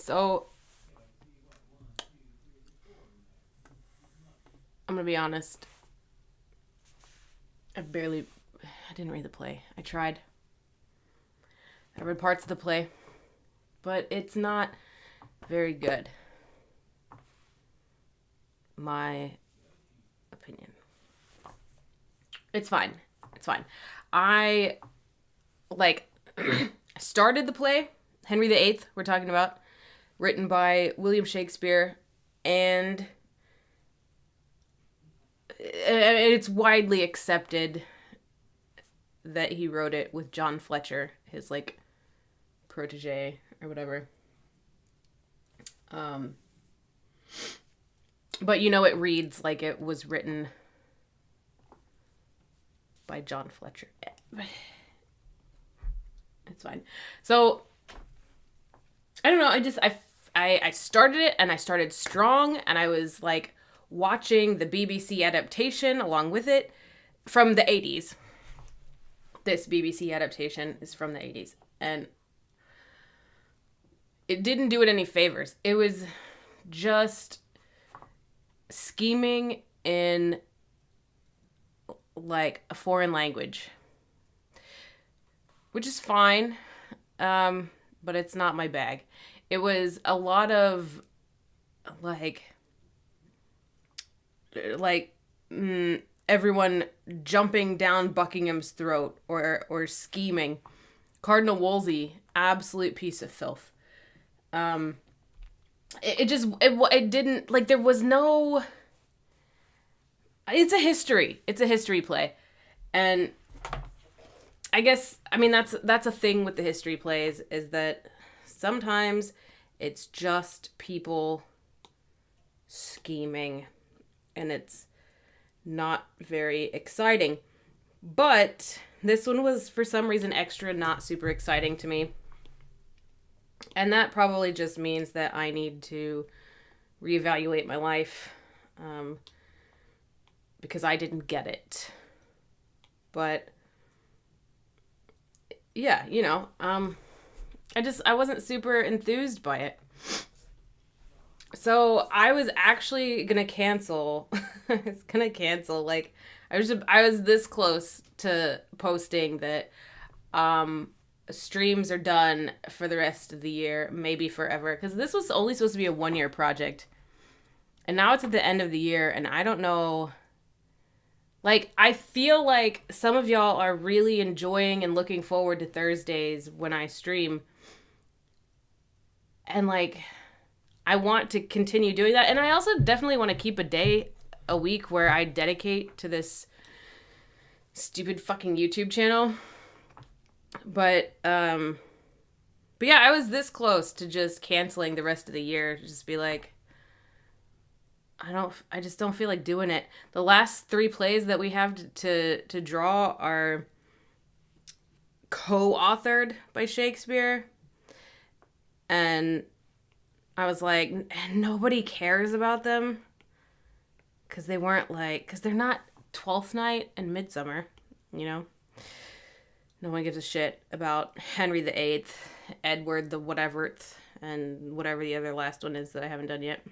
So, I'm gonna be honest. I didn't read the play. I tried. I read parts of the play, but it's not very good. My opinion. It's fine. It's fine. I like started the play, Henry VIII, we're talking about, written by William Shakespeare, and it's widely accepted that he wrote it with John Fletcher, his like protege or whatever. But it reads like it was written by John Fletcher. It's fine. So I don't know. I started it, and I started strong, and I was like watching the BBC adaptation along with it from the 80s. This BBC adaptation is from the 80s, and it didn't do it any favors. It was just scheming in like a foreign language, which is fine, but it's not my bag. It was a lot of everyone jumping down Buckingham's throat or scheming. Cardinal Wolsey, absolute piece of filth. It didn't, like, there was no. It's a history play, and I guess, I mean, that's a thing with the history plays, is that sometimes it's just people scheming, and it's not very exciting. But this one was, for some reason, extra not super exciting to me. And that probably just means that I need to reevaluate my life, because I didn't get it. But yeah, I wasn't super enthused by it. So I was actually gonna cancel. Like, I was this close to posting that streams are done for the rest of the year, maybe forever, because this was only supposed to be a 1-year project, and now it's at the end of the year, and I don't know. Like, I feel like some of y'all are really enjoying and looking forward to Thursdays when I stream. And, like, I want to continue doing that. And I also definitely want to keep a day a week where I dedicate to this stupid fucking YouTube channel. But yeah, I was this close to just canceling the rest of the year. Just be like, I just don't feel like doing it. The last 3 plays that we have to draw are co-authored by Shakespeare. And I was like, nobody cares about them. Because they're not Twelfth Night and Midsummer, No one gives a shit about Henry VIII, Edward the whateverth, and whatever the other last one is that I haven't done yet.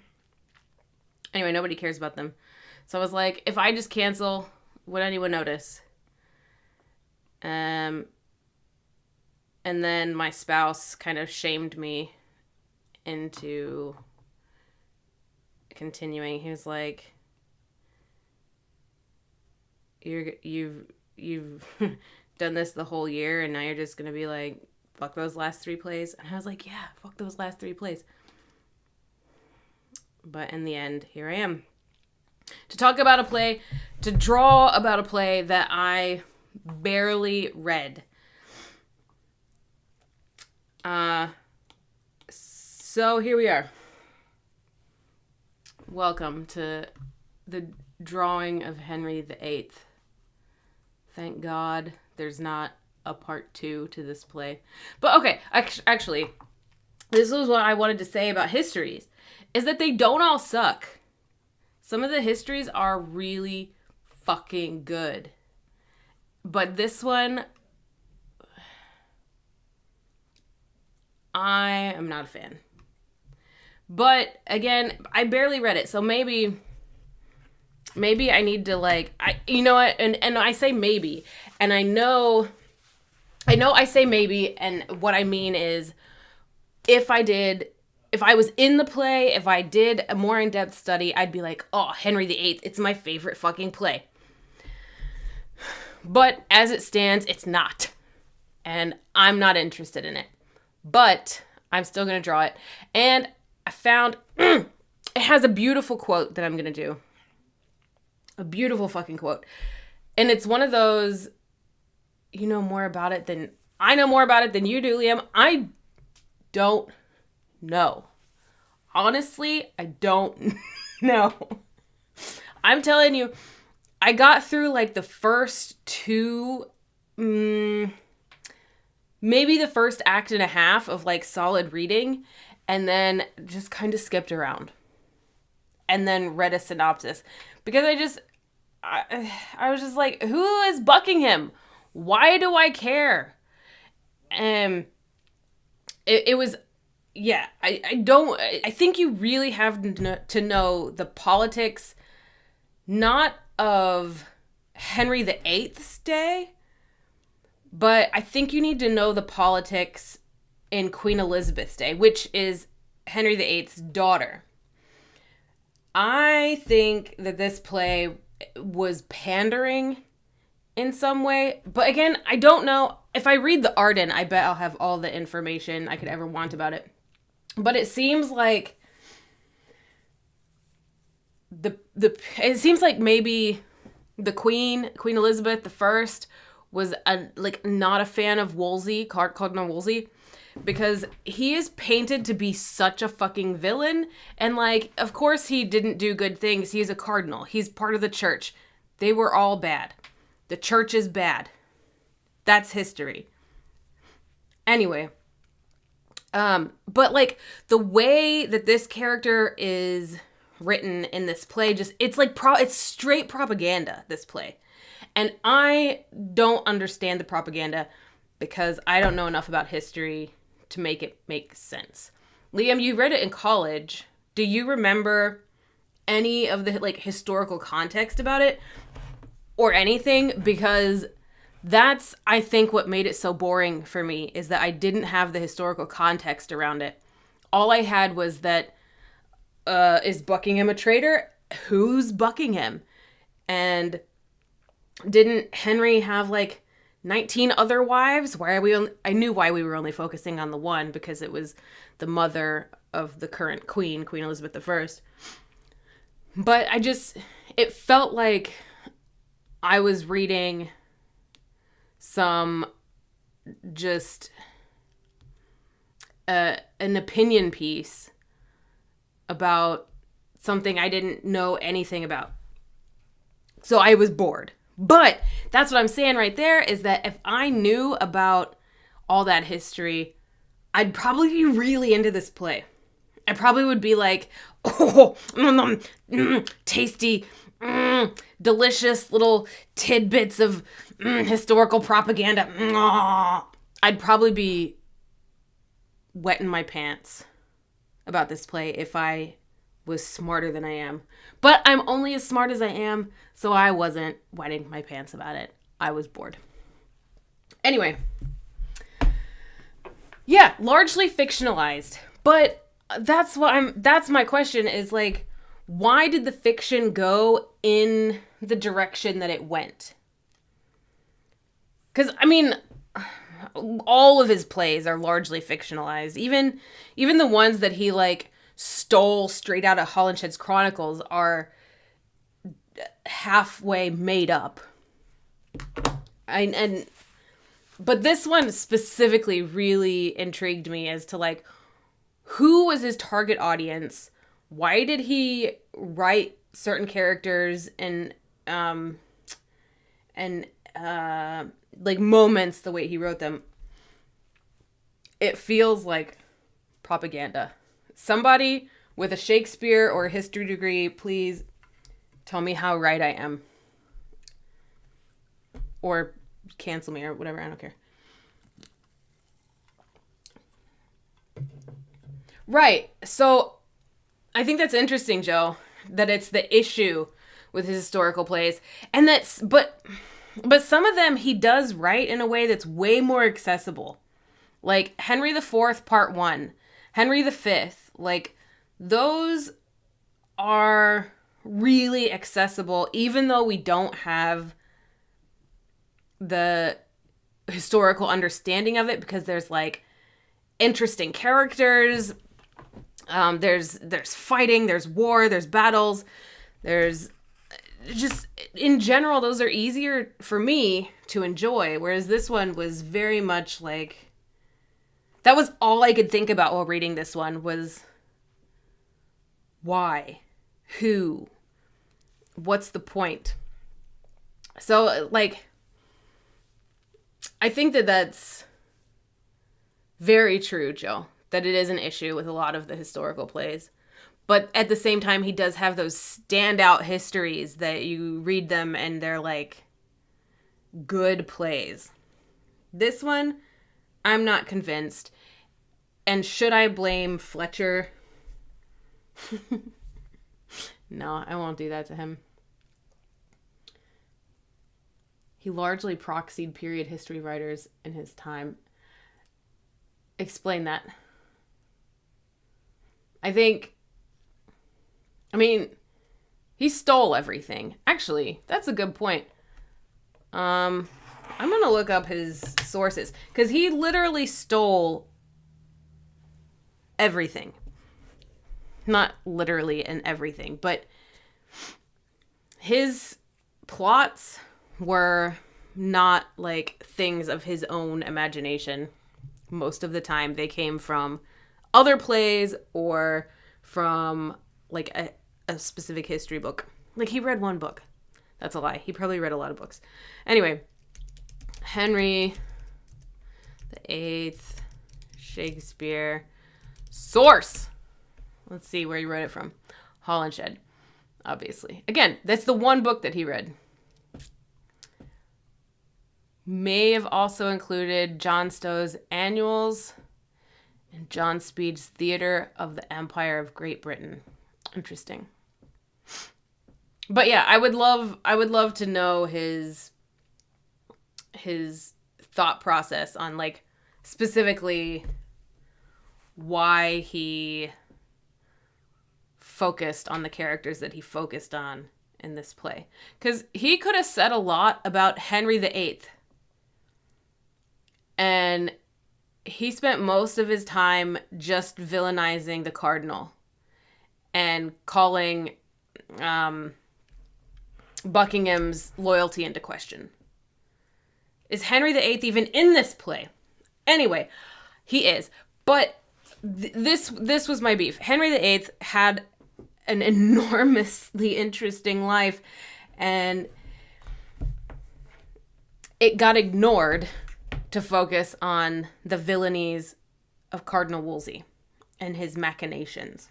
Anyway, nobody cares about them. So I was like, if I just cancel, would anyone notice? And then my spouse kind of shamed me into continuing. He was like, you've done this the whole year, and now you're just gonna be like, fuck those last 3 plays. And I was like, yeah, fuck those last 3 plays. But in the end, here I am. To talk about a play, to draw about a play that I barely read. So here we are. Welcome to the drawing of Henry VIII. Thank God there's not a part 2 to this play. But okay, actually, this was what I wanted to say about histories, is that they don't all suck. Some of the histories are really fucking good. But this one, I am not a fan. But again, I barely read it, so maybe I need to like, you know what, and I say maybe, and I know I say maybe, and what I mean is, if I was in the play, if I did a more in-depth study, I'd be like, oh, Henry VIII, it's my favorite fucking play. But as it stands, it's not. And I'm not interested in it. But I'm still going to draw it. And I found it has a beautiful quote that I'm going to do. A beautiful fucking quote. And it's one of those, you know more about it than I know more about it than you do, Liam. I don't know. Honestly, I don't know. I'm telling you, I got through like the first two, maybe the first act and a half of like solid reading, and then just kind of skipped around. And then read a synopsis. Because I was just like, who is Buckingham? Why do I care? It was, yeah, I think you really have to know the politics, not of Henry VIII's day, but I think you need to know the politics in Queen Elizabeth's day, which is Henry VIII's daughter. I think that this play was pandering in some way, but again, I don't know. If I read the Arden, I bet I'll have all the information I could ever want about it. But it seems like it seems like maybe the Queen Elizabeth I, was not a fan of Wolsey, Cardinal Wolsey, because he is painted to be such a fucking villain, and like, of course he didn't do good things. He's a cardinal. He's part of the church. They were all bad. The church is bad. That's history. Anyway, but like the way that this character is written in this play, just it's like it's straight propaganda, this play. And I don't understand the propaganda because I don't know enough about history to make it make sense. Liam, you read it in college. Do you remember any of the like historical context about it or anything? Because that's, I think, what made it so boring for me, is that I didn't have the historical context around it. All I had was that, is Buckingham a traitor? Who's Buckingham? And didn't Henry have like 19 other wives? I knew why we were only focusing on the one, because it was the mother of the current queen, Queen Elizabeth I. But it felt like I was reading some just an opinion piece about something I didn't know anything about. So I was bored. But that's what I'm saying right there, is that if I knew about all that history, I'd probably be really into this play. I probably would be like, oh, tasty, delicious little tidbits of historical propaganda. I'd probably be wetting my pants about this play if I was smarter than I am. But I'm only as smart as I am, so I wasn't wetting my pants about it. I was bored. Anyway. Yeah, largely fictionalized. But that's my question, is like, why did the fiction go in the direction that it went? Because, I mean, all of his plays are largely fictionalized. Even the ones that he, like, stole straight out of Holinshed's Chronicles are halfway made up. But this one specifically really intrigued me as to, like, who was his target audience? Why did he write certain characters and like moments the way he wrote them? It feels like propaganda. Somebody with a Shakespeare or a history degree, please tell me how right I am. Or cancel me or whatever, I don't care. Right, so I think that's interesting, Joe, that it's the issue with his historical plays. And but some of them he does write in a way that's way more accessible. Like Henry IV, Part 1, Henry V, like those are really accessible, even though we don't have the historical understanding of it, because there's like interesting characters, there's fighting, there's war, there's battles, there's just, in general, those are easier for me to enjoy, whereas this one was very much like, that was all I could think about while reading this one was why, who, what's the point? So like, I think that that's very true, Joe, that it is an issue with a lot of the historical plays. But at the same time, he does have those standout histories that you read them and they're like good plays. This one, I'm not convinced. And should I blame Fletcher? No, I won't do that to him. He largely proxied period history writers in his time. Explain that. He stole everything. Actually, that's a good point. I'm going to look up his sources, because he literally stole everything. Not literally and everything, but his plots were not like things of his own imagination. Most of the time they came from other plays or from like a specific history book. Like he read one book. That's a lie. He probably read a lot of books. Anyway, Henry VIII, Shakespeare. Source. Let's see where he wrote it from. Holinshed, obviously. Again, that's the one book that he read. May have also included John Stow's Annuals and John Speed's Theatre of the Empire of Great Britain. Interesting. But yeah, I would love to know his thought process on like specifically why he focused on the characters that he focused on in this play. Because he could have said a lot about Henry VIII. And he spent most of his time just villainizing the cardinal and calling Buckingham's loyalty into question. Is Henry VIII even in this play? Anyway, he is. But this was my beef. Henry VIII had an enormously interesting life, and it got ignored to focus on the villainies of Cardinal Wolsey and his machinations.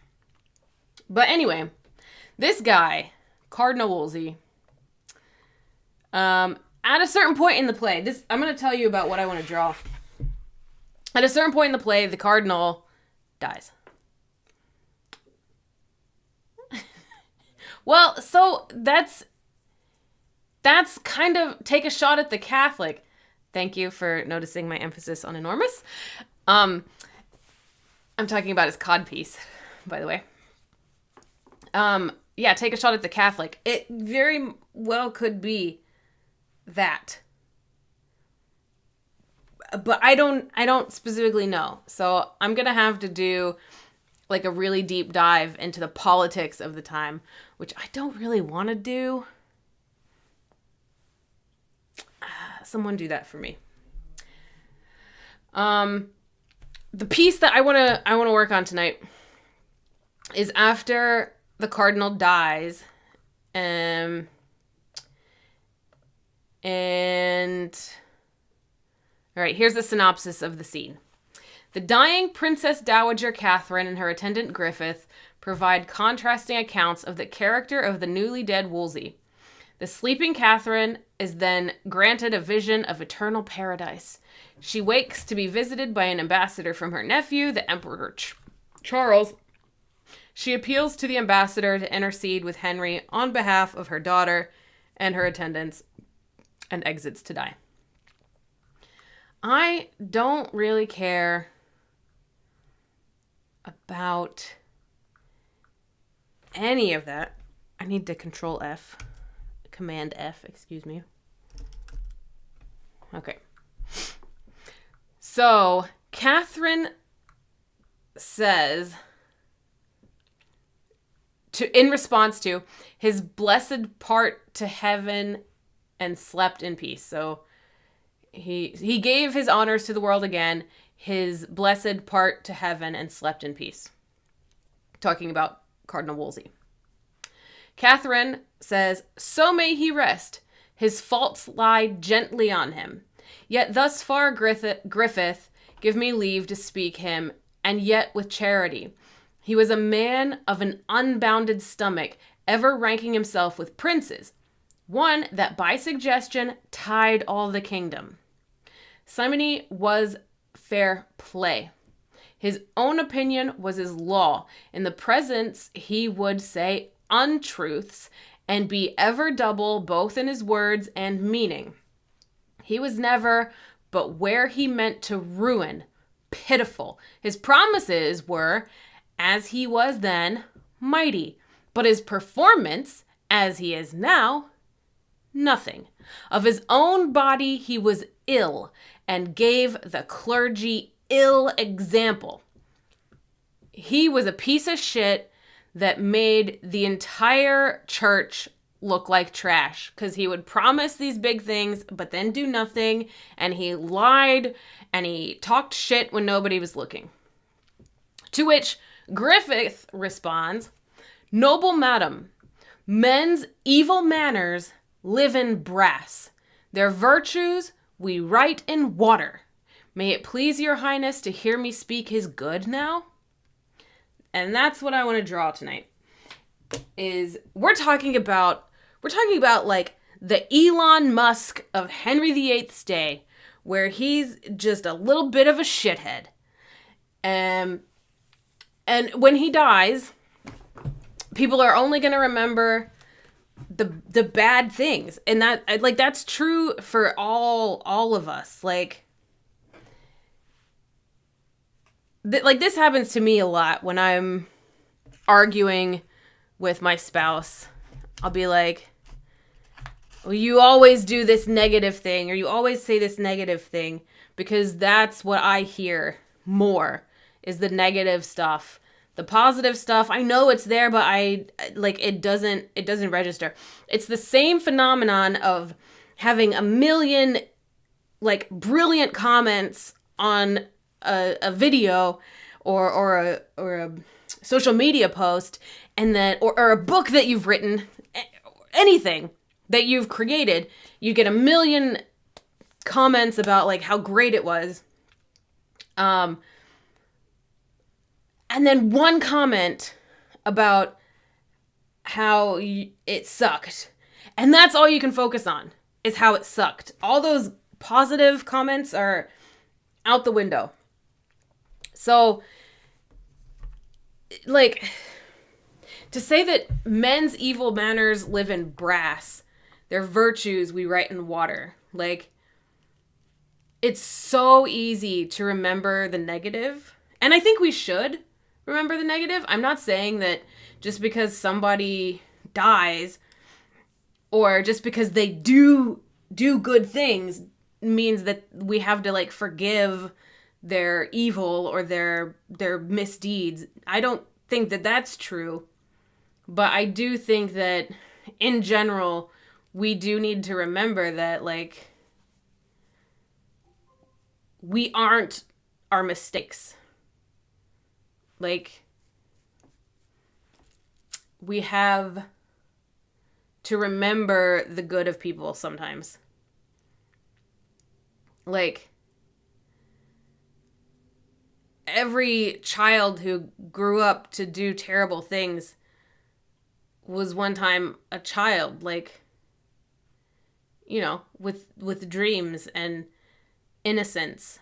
But anyway, this guy, Cardinal Wolsey, at a certain point in the play, I'm going to tell you about what I want to draw. At a certain point in the play, the cardinal dies. Well, so that's kind of take a shot at the Catholic. Thank you for noticing my emphasis on enormous. I'm talking about his codpiece, by the way. Yeah, take a shot at the Catholic. It very well could be that. But I don't specifically know. So I'm going to have to do like a really deep dive into the politics of the time, which I don't really want to do. Someone do that for me. The piece that I want to work on tonight is after the cardinal dies, and all right, here's the synopsis of the scene. The dying Princess Dowager Catherine and her attendant Griffith provide contrasting accounts of the character of the newly dead Wolsey. The sleeping Catherine is then granted a vision of eternal paradise. She wakes to be visited by an ambassador from her nephew, the Emperor Charles. She appeals to the ambassador to intercede with Henry on behalf of her daughter and her attendants and exits to die. I don't really care about any of that. I need to Command F, excuse me. Okay. So, Catherine says, in response to, his blessed part to heaven and slept in peace. So, he gave his honors to the world again, his blessed part to heaven and slept in peace. Talking about Cardinal Wolsey. Catherine says, so may he rest. His faults lie gently on him. Yet thus far Griffith, give me leave to speak him, and yet with charity. He was a man of an unbounded stomach, ever ranking himself with princes, one that by suggestion tied all the kingdom. Simony was fair play. His own opinion was his law. In the presence he would say untruths, and be ever double both in his words and meaning. He was never, but where he meant to ruin, pitiful. His promises were, as he was then, mighty, but his performance, as he is now, nothing. Of his own body he was ill, and gave the clergy ill example. He was a piece of shit that made the entire church look like trash, because he would promise these big things but then do nothing, and he lied and he talked shit when nobody was looking. To which Griffith responds, noble madam, men's evil manners live in brass. Their virtues we write in water. May it please your highness to hear me speak his good now? And that's what I want to draw tonight. Is we're talking about like the Elon Musk of Henry VIII's day, where he's just a little bit of a shithead. And when he dies, people are only going to remember the bad things. And that's true for all of us. This happens to me a lot when I'm arguing with my spouse. I'll be like, well, you always do this negative thing, or you always say this negative thing, because that's what I hear more, is the negative stuff. The positive stuff, I know it's there, but it doesn't register. It's the same phenomenon of having a million, brilliant comments on a video or a social media post, and then or a book that you've written, anything that you've created, you get a million comments about how great it was, and then one comment about how it sucked, and that's all you can focus on, is how it sucked. All those positive comments are out the window. So, to say that men's evil manners live in brass, their virtues we write in water, it's so easy to remember the negative. And I think we should remember the negative. I'm not saying that just because somebody dies or just because they do good things means that we have to forgive their evil or their misdeeds. I don't think that that's true, but I do think that in general we do need to remember that we aren't our mistakes. We have to remember the good of people sometimes. Every child who grew up to do terrible things was one time a child, with dreams and innocence.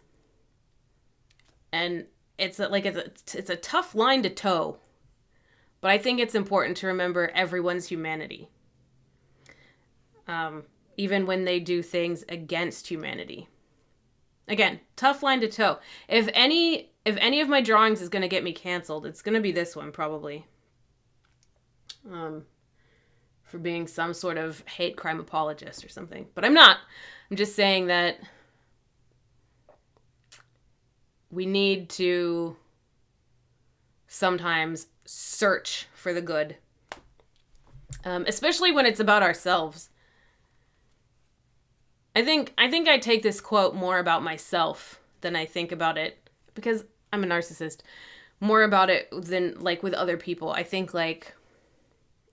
And it's a tough line to toe. But I think it's important to remember everyone's humanity. Even when they do things against humanity. Again, tough line to toe. If any of my drawings is going to get me canceled, it's going to be this one probably. For being some sort of hate crime apologist or something. But I'm not. I'm just saying that we need to sometimes search for the good. Especially when it's about ourselves. I think I take this quote more about myself than I think about it, because I'm a narcissist, more about it than like with other people. I think like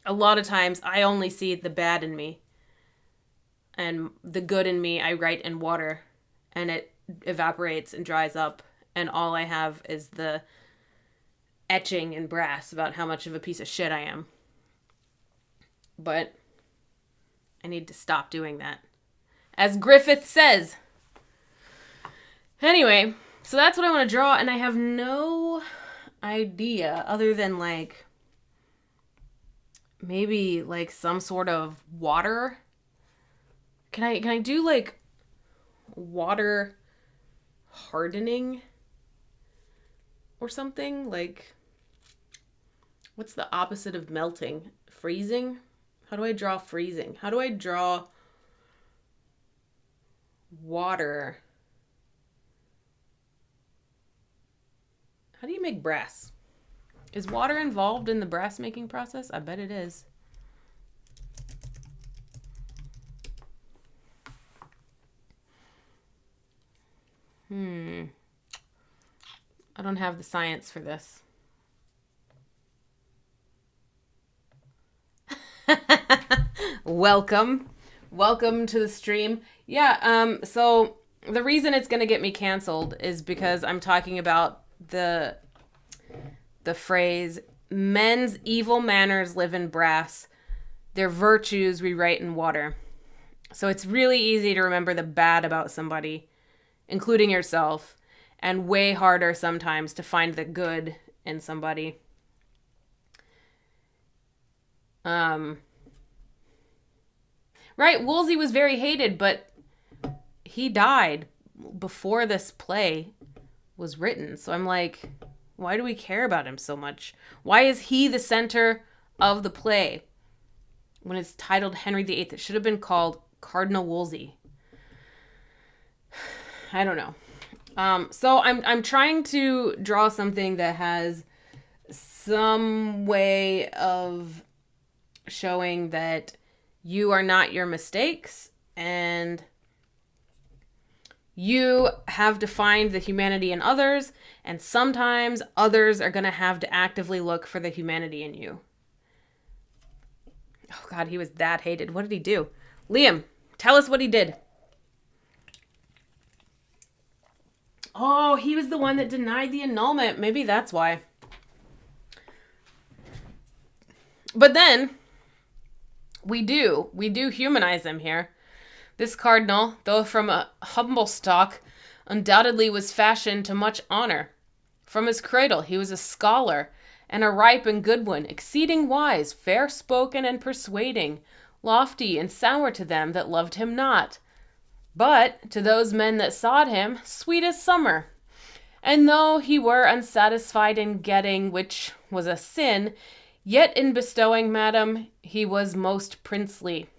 a lot of times I only see the bad in me, and the good in me I write in water, and it evaporates and dries up, and all I have is the etching in brass about how much of a piece of shit I am. But I need to stop doing that. As Griffith says. Anyway, so that's what I want to draw, and I have no idea other than like maybe like some sort of water. Can I do like water hardening or something? Like, what's the opposite of melting? Freezing? How do I draw freezing? How do I draw water? How do you make brass? Is water involved in the brass making process? I bet it is. I don't have the science for this. Welcome to the stream. Yeah, so the reason it's going to get me canceled is because I'm talking about the phrase, men's evil manners live in brass, their virtues we write in water. So it's really easy to remember the bad about somebody, including yourself, and way harder sometimes to find the good in somebody. Right, Woolsey was very hated, but he died before this play was written. So I'm like, why do we care about him so much? Why is he the center of the play when it's titled Henry VIII? It should have been called Cardinal Wolsey. I don't know. So I'm trying to draw something that has some way of showing that you are not your mistakes, and you have to find the humanity in others, and sometimes others are going to have to actively look for the humanity in you. Oh God, he was that hated. What did he do? Liam, tell us what he did. Oh, he was the one that denied the annulment. Maybe that's why. But then we do humanize him here. This cardinal, though from a humble stock, undoubtedly was fashioned to much honor. From his cradle he was a scholar, and a ripe and good one, exceeding wise, fair-spoken and persuading, lofty and sour to them that loved him not, but to those men that sought him, sweet as summer. And though he were unsatisfied in getting, which was a sin, yet in bestowing, madam, he was most princely.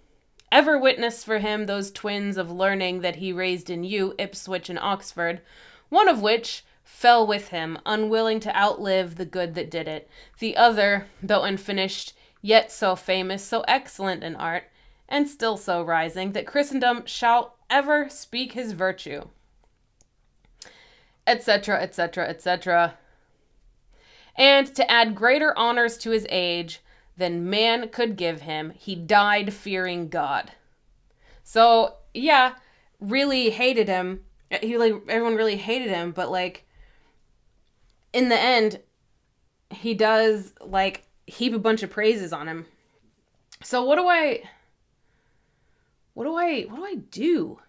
Ever witness for him those twins of learning that he raised in you, Ipswich and Oxford, one of which fell with him, unwilling to outlive the good that did it. The other, though unfinished, yet so famous, so excellent in art, and still so rising, that Christendom shall ever speak his virtue. Etc., etc., etc. And to add greater honors to his age than man could give him, he died fearing God. So, yeah, really hated him. Everyone really hated him, but in the end, he does heap a bunch of praises on him. So what do I do?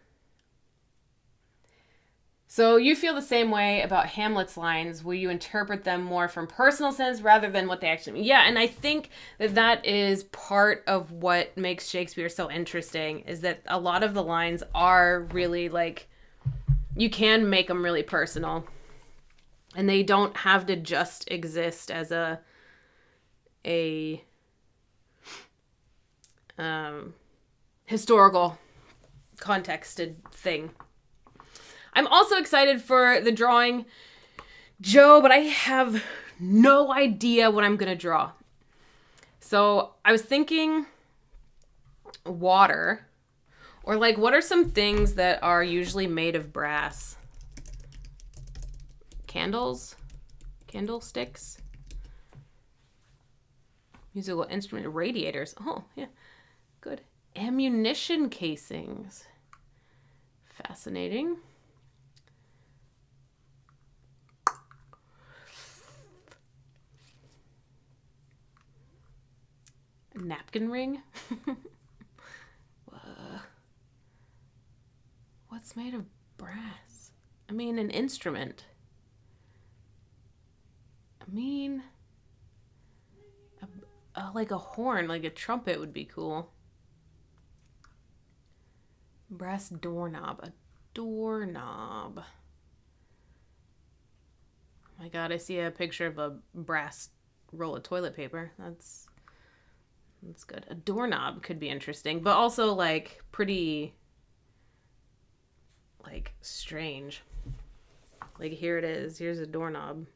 So you feel the same way about Hamlet's lines, where you interpret them more from personal sense rather than what they actually mean. Yeah, and I think that that is part of what makes Shakespeare so interesting, is that a lot of the lines are really like, you can make them really personal, and they don't have to just exist as a historical contexted thing. I'm also excited for the drawing, Joe, but I have no idea what I'm going to draw. So I was thinking water, or like, what are some things that are usually made of brass? Candles? Candlesticks? Musical instrument, radiators. Oh, yeah. Good. Ammunition casings. Fascinating. Napkin ring. What's made of brass? I mean, an instrument. I mean, like a horn, like a trumpet would be cool. Brass doorknob. A doorknob. Oh my god, I see a picture of a brass roll of toilet paper. That's good. A doorknob could be interesting, but also like pretty like strange. Like, here it is. Here's a doorknob.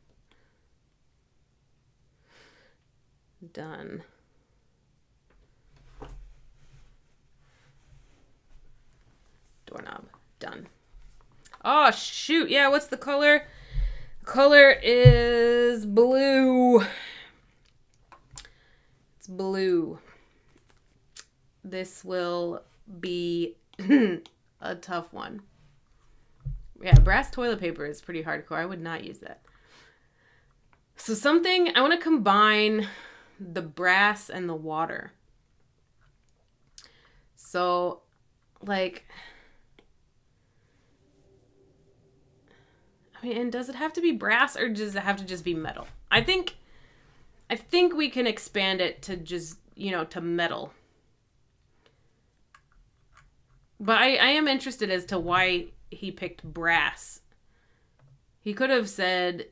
Done. Doorknob. Done. Oh, shoot. Yeah, what's the color? The color is blue. It's blue. This will be a tough one. Yeah, brass toilet paper is pretty hardcore. I would not use that. So something, I want to combine the brass and the water. So, like, I mean, and does it have to be brass, or does it have to just be metal? I think we can expand it to just, to metal. But I am interested as to why he picked brass. He could have said,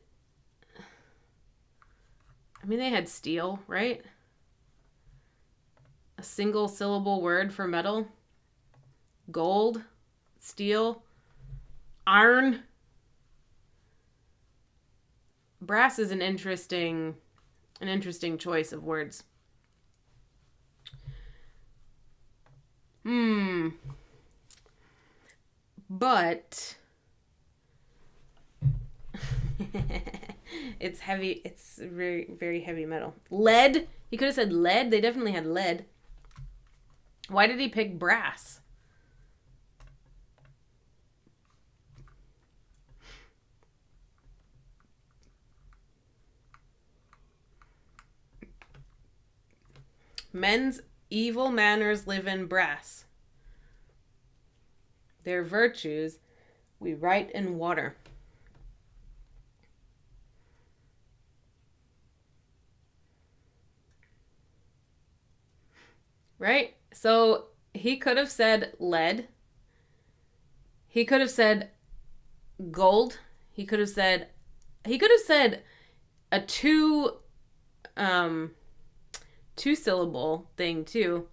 I mean, they had steel, right? A single syllable word for metal. Gold, steel, iron. Brass is an interesting choice of words. But it's heavy. It's very, very heavy metal. Lead. He could have said lead. They definitely had lead. Why did he pick brass? Men's evil manners live in brass. Their virtues we write in water. Right? So he could have said lead. He could have said gold. He could have said a two syllable thing too.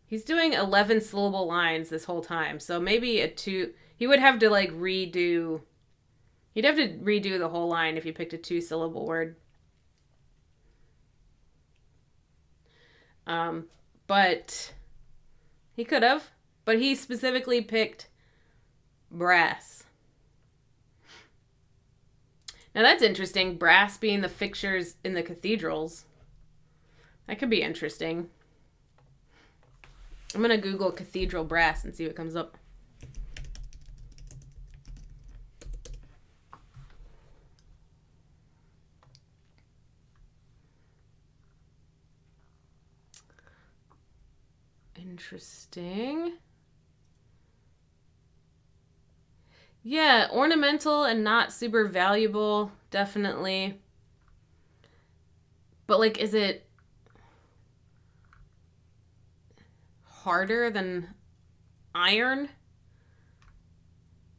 He's doing 11 syllable lines this whole time. So maybe he would have to like redo. He'd have to redo the whole line if he picked a 2 syllable word. But he could have. But he specifically picked brass. Now that's interesting. Brass being the fixtures in the cathedrals. That could be interesting. I'm going to Google cathedral brass and see what comes up. Interesting. Yeah, ornamental and not super valuable, definitely. But like, is it harder than iron?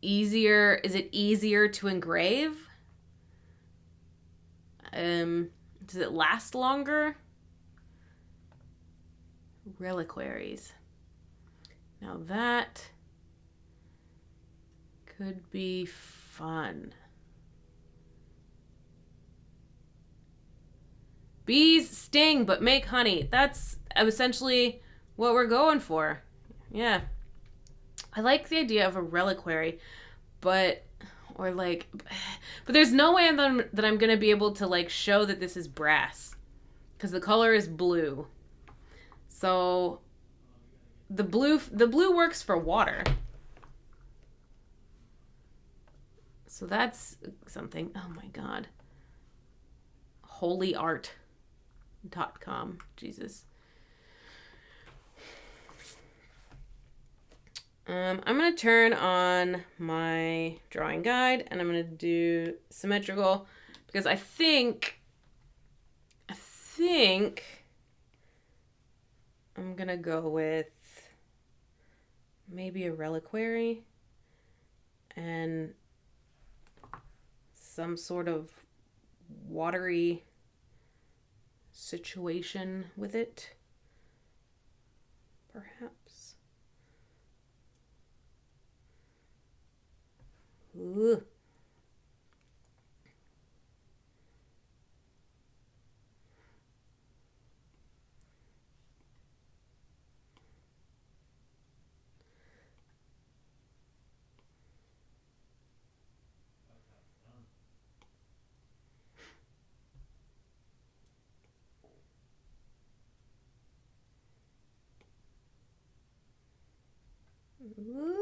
Easier? Is it easier to engrave? Does it last longer? Reliquaries. Now that could be fun. Bees sting but make honey. That's essentially what we're going for. Yeah. I like the idea of a reliquary, but there's no way that I'm going to be able to like show that this is brass because the color is blue. So the blue works for water. So that's something. Oh my god. holyart.com. Jesus. I'm going to turn on my drawing guide and I'm going to do symmetrical because I think I'm going to go with maybe a reliquary and some sort of watery situation with it, perhaps. Ooh. Ooh.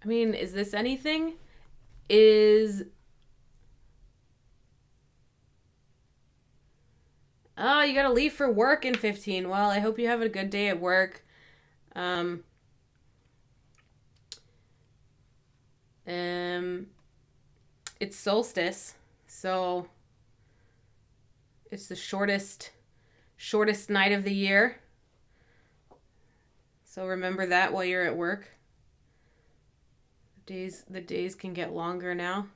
I mean, is this anything? Oh, you gotta leave for work in 15. Well, I hope you have a good day at work. Um, it's solstice, so it's the shortest night of the year. So remember that while you're at work. The days can get longer now.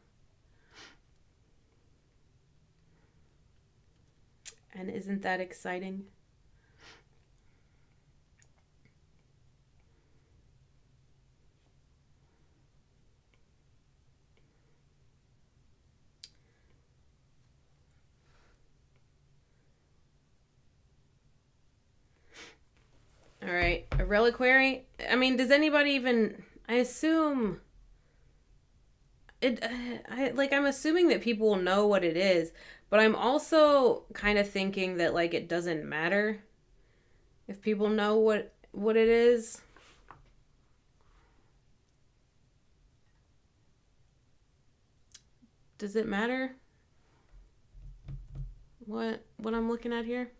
And isn't that exciting? All right, a reliquary. I mean, does anybody even? I assume it. I'm assuming that people will know what it is, but I'm also kind of thinking that like it doesn't matter if people know what it is. Does it matter? What I'm looking at here?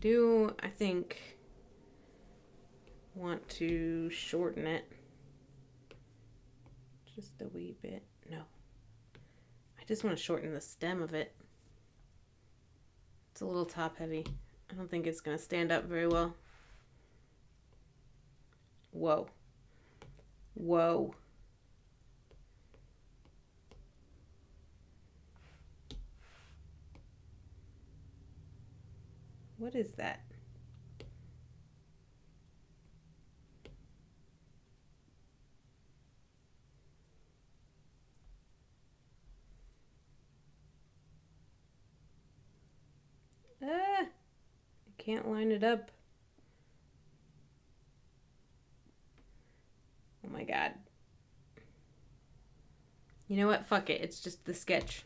I think, want to shorten it just a wee bit. No, I just want to shorten the stem of it. It's a little top heavy. I don't think it's going to stand up very well. Whoa. Whoa. What is that? I can't line it up. Oh my god. You know what? Fuck it. It's just the sketch.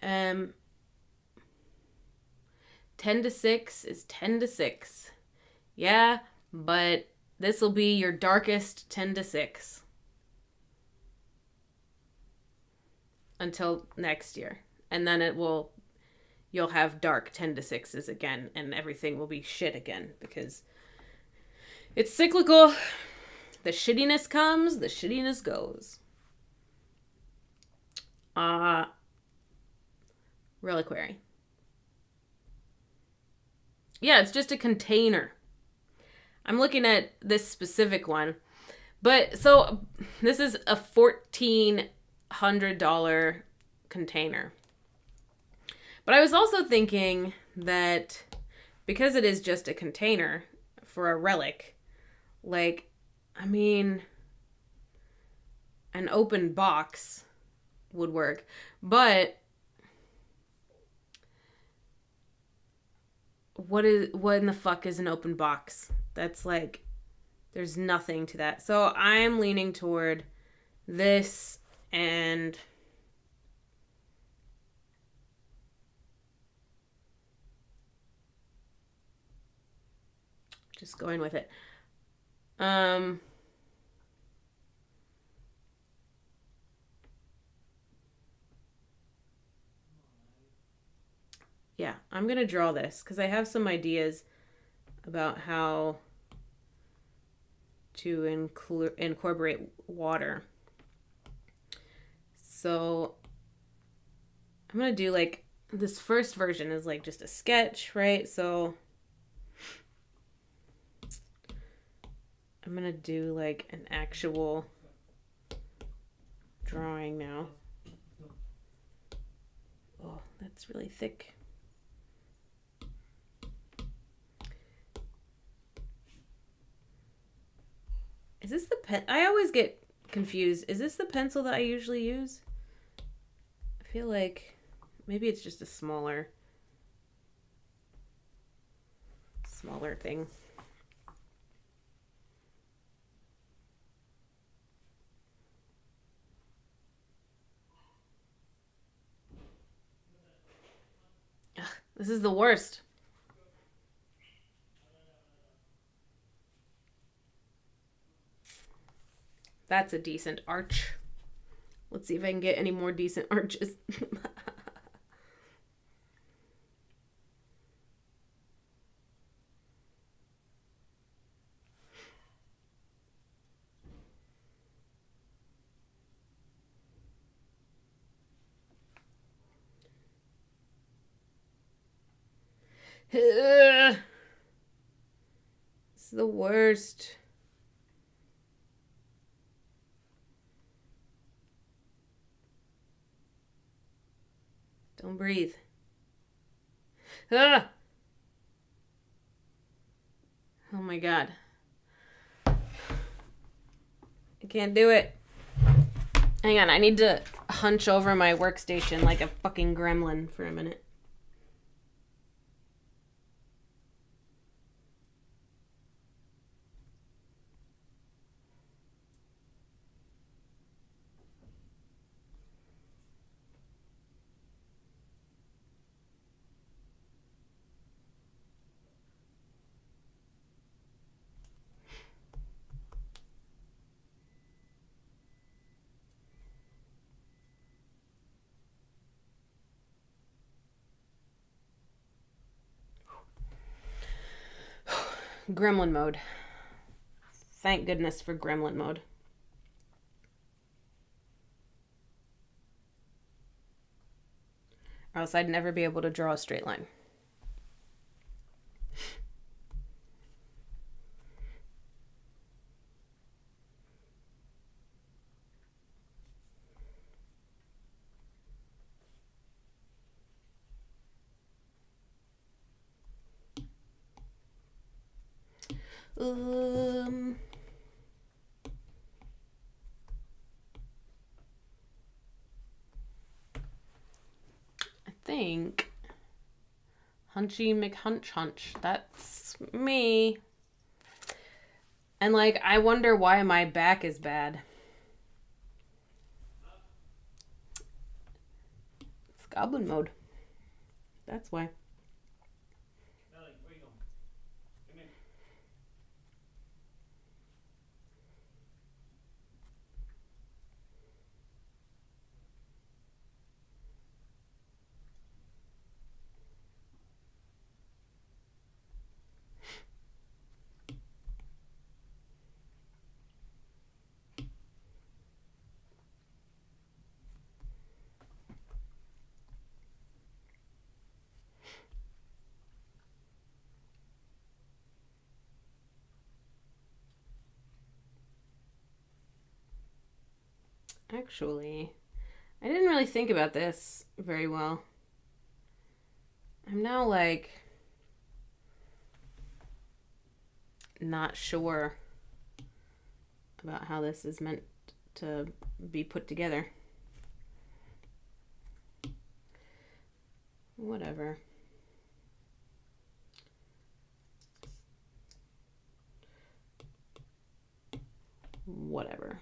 10 to 6 is 10 to 6. Yeah, but this will be your darkest 10 to 6. Until next year. And then you'll have dark 10 to 6s again, and everything will be shit again, because it's cyclical. The shittiness comes, the shittiness goes. Reliquary. Yeah, it's just a container. I'm looking at this specific one. But, so, this is a $1,400 container. But I was also thinking that because it is just a container for a relic, like, I mean, an open box would work. But what in the fuck is an open box? That's like, there's nothing to that. So I'm leaning toward this and just going with it. Yeah, I'm going to draw this because I have some ideas about how to incorporate water. So I'm going to do like, this first version is like just a sketch, right? So I'm going to do like an actual drawing now. Oh, that's really thick. Is this the pen? I always get confused. Is this the pencil that I usually use? I feel like maybe it's just a smaller thing. Ugh, this is the worst. That's a decent arch. Let's see if I can get any more decent arches. It's the worst. Don't breathe. Ah! Oh my god. I can't do it. Hang on, I need to hunch over my workstation like a fucking gremlin for a minute. Gremlin mode. Thank goodness for gremlin mode. Or else I'd never be able to draw a straight line. I think Hunchy McHunch Hunch. That's me. And like, I wonder why my back is bad. It's goblin mode. That's why. Actually, I didn't really think about this very well. I'm now like not sure about how this is meant to be put together. Whatever. Whatever.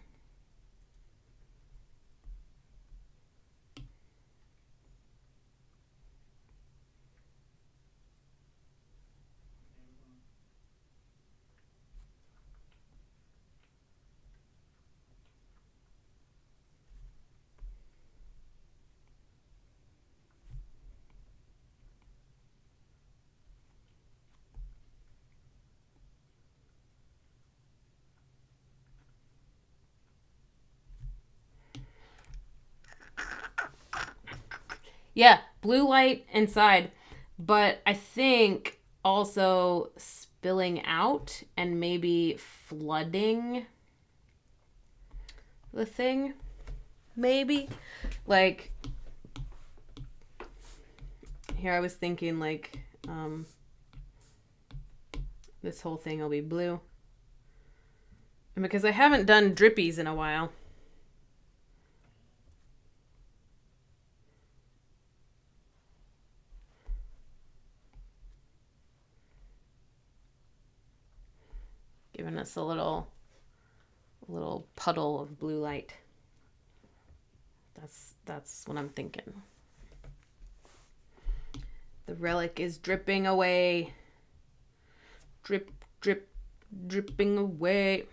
Yeah, blue light inside, but I think also spilling out and maybe flooding the thing. Maybe. Like, here I was thinking, like, this whole thing will be blue. And because I haven't done drippies in a while. Giving us a little puddle of blue light. That's what I'm thinking. The relic is dripping away. Drip, drip, dripping away.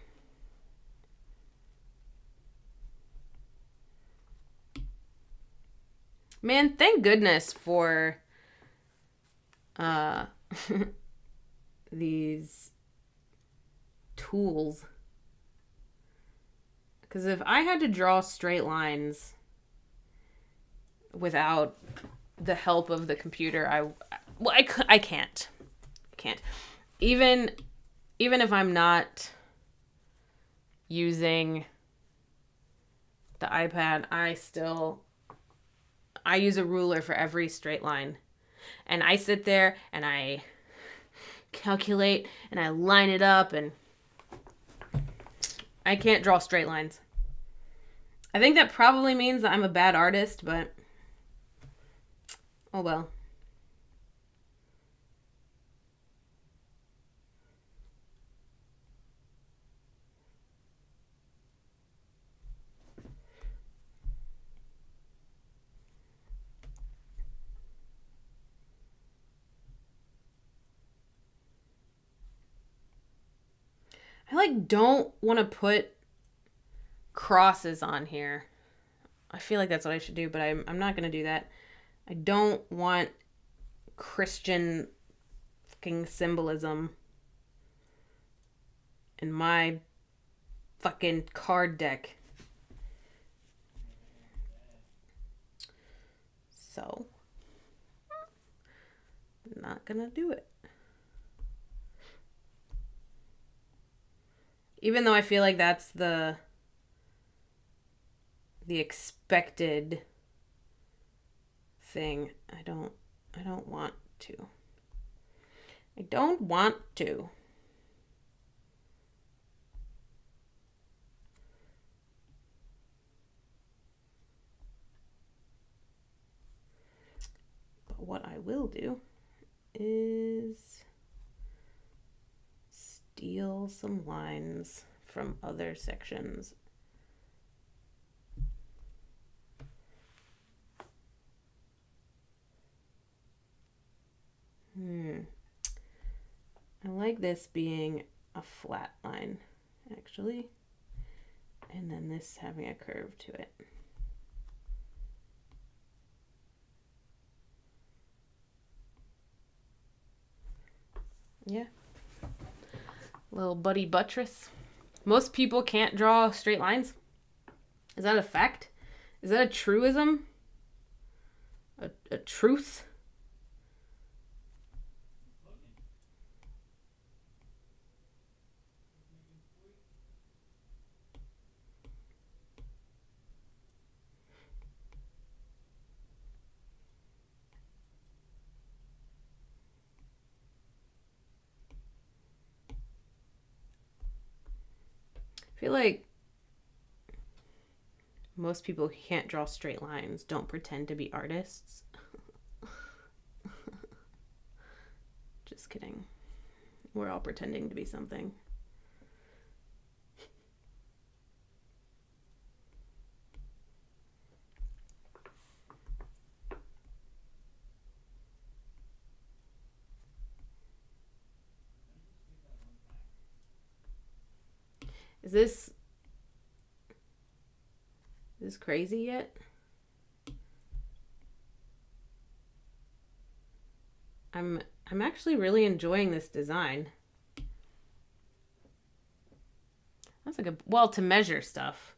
Man, thank goodness for these tools. Because if I had to draw straight lines without the help of the computer, I can't. I can't. Even if I'm not using the iPad, I use a ruler for every straight line. And I sit there and I calculate and I line it up, and I can't draw straight lines. I think that probably means that I'm a bad artist, but oh well. I like don't want to put crosses on here. I feel like that's what I should do, but I'm not going to do that. I don't want Christian fucking symbolism in my fucking card deck. So, I'm not going to do it. Even though I feel like that's the expected thing, I don't want to. I don't want to. But what I will do is steal steal some lines from other sections. I like this being a flat line, actually, and then this having a curve to it. Yeah. Little buddy buttress. Most people can't draw straight lines. Is that a fact? Is that a truism? A truth? I feel like most people who can't draw straight lines don't pretend to be artists. Just kidding. We're all pretending to be something. Is this crazy yet? I'm actually really enjoying this design. That's like well, to measure stuff.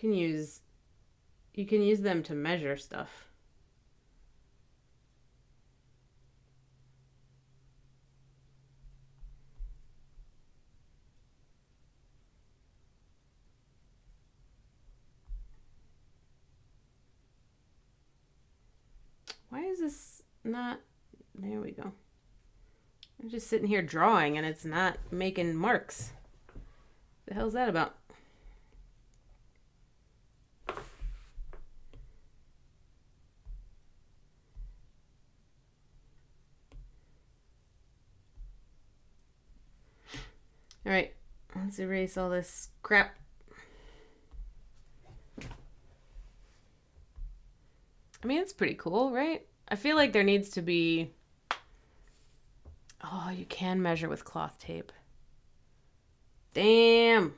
You can use them to measure stuff. Why is this not... There we go. I'm just sitting here drawing and it's not making marks. The hell's that about? All right, let's erase all this crap. I mean, it's pretty cool, right? I feel like there needs to be... Oh, you can measure with cloth tape. Damn.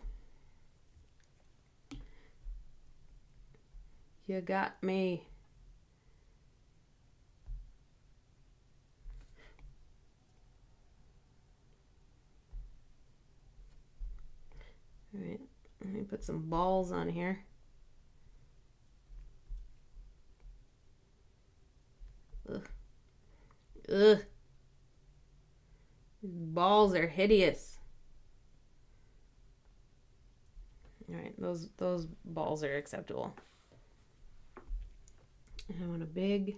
You got me. All right, let me put some balls on here. Ugh. Ugh. These balls are hideous. All right, those balls are acceptable. And I want a big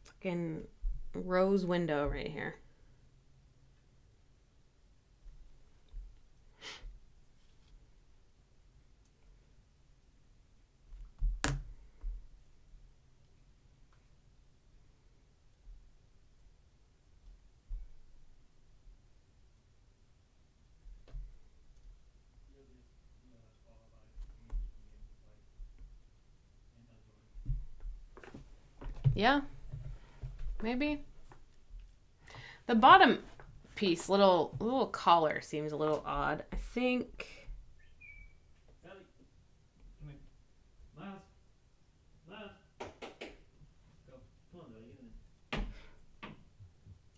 fucking rose window right here. Yeah, maybe. The bottom piece, little collar seems a little odd. I think...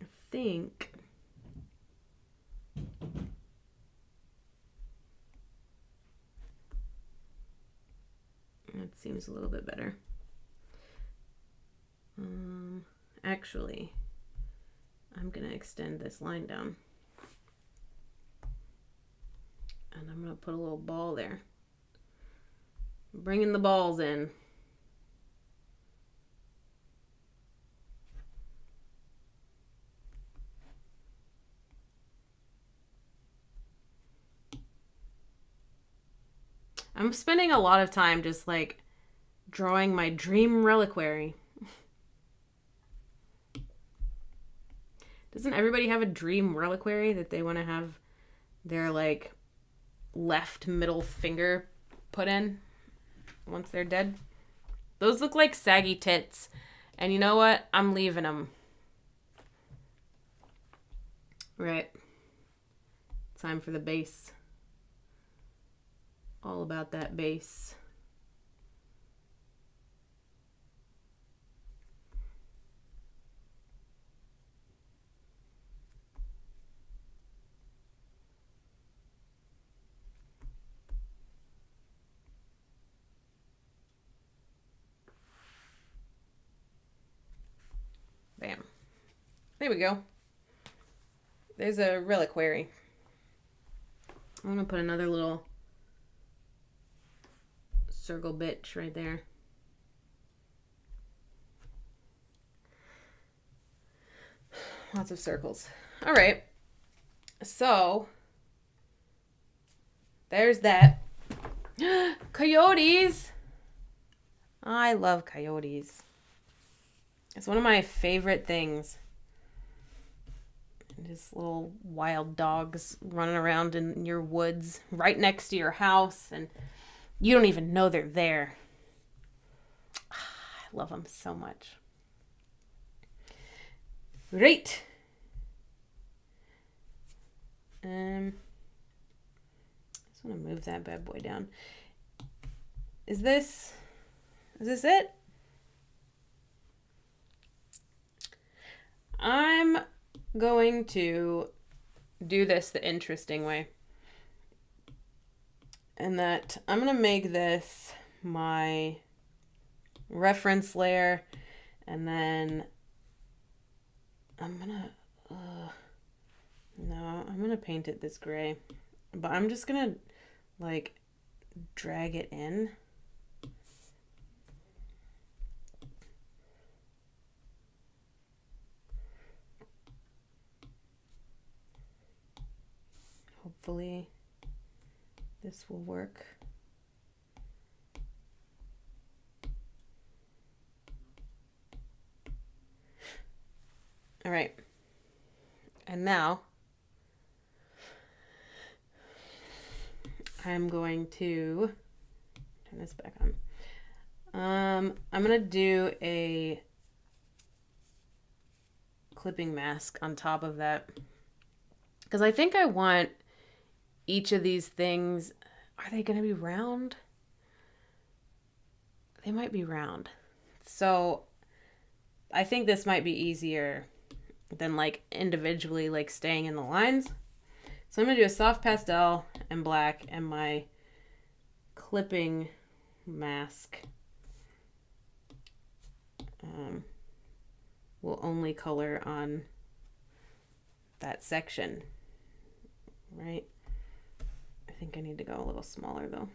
I think that seems a little bit better. Actually, I'm gonna extend this line down and I'm gonna put a little ball there. Bringing the balls in. I'm spending a lot of time just like drawing my dream reliquary. Doesn't everybody have a dream reliquary that they want to have their like left middle finger put in once they're dead? Those look like saggy tits. And you know what? I'm leaving them. Right. Time for the base. All about that base. Bam. There we go. There's a reliquary. I'm going to put another little circle bitch right there. Lots of circles. All right. So, there's that. Coyotes! I love coyotes. It's one of my favorite things. Just little wild dogs running around in your woods right next to your house, and you don't even know they're there. I love them so much. Great. I just want to move that bad boy down. Is this it? I'm going to do this the interesting way. And that I'm going to make this my reference layer, and then I'm going to, no, I'm going to paint it this gray, but I'm just going to like drag it in. Hopefully this will work. All right. And now I'm going to turn this back on. I'm going to do a clipping mask on top of that, because I think I want each of these things. Are they going to be round? They might be round. So I think this might be easier than like individually like staying in the lines. So I'm going to do a soft pastel and black, and my clipping mask will only color on that section, right? I think I need to go a little smaller though.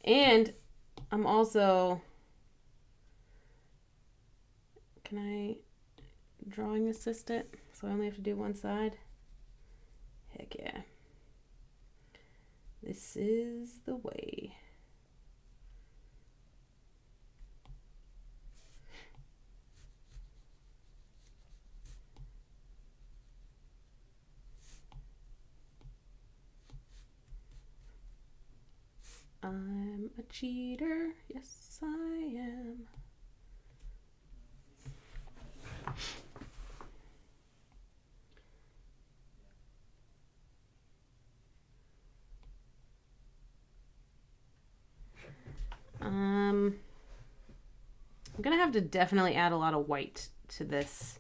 And I'm also, can I drawing assist it so I only have to do one side? Heck yeah. This is the way. I'm a cheater. Yes, I am. I'm gonna have to definitely add a lot of white to this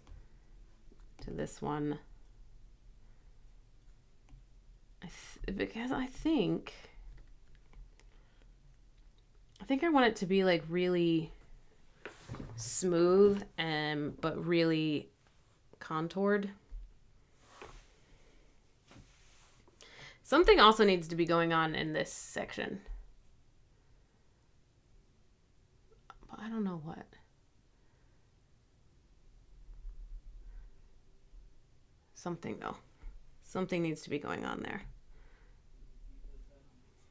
one. Because I think I want it to be like really smooth but really contoured. Something also needs to be going on in this section. But I don't know what. Something though. Something needs to be going on there,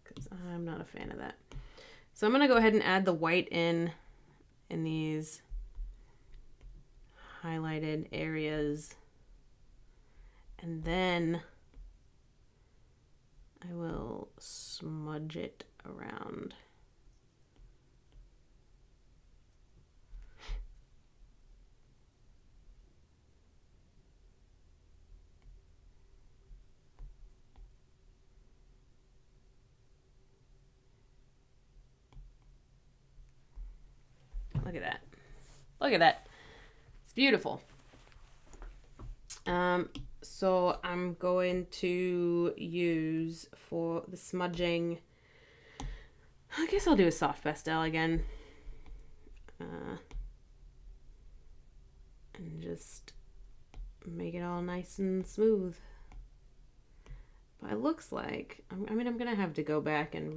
because I'm not a fan of that. So I'm going to go ahead and add the white in these highlighted areas, and then I will smudge it around. Look at that. Look at that. It's beautiful. So I'm going to use for the smudging, I guess I'll do a soft pastel again. And just make it all nice and smooth. But it looks like, I'm going to have to go back and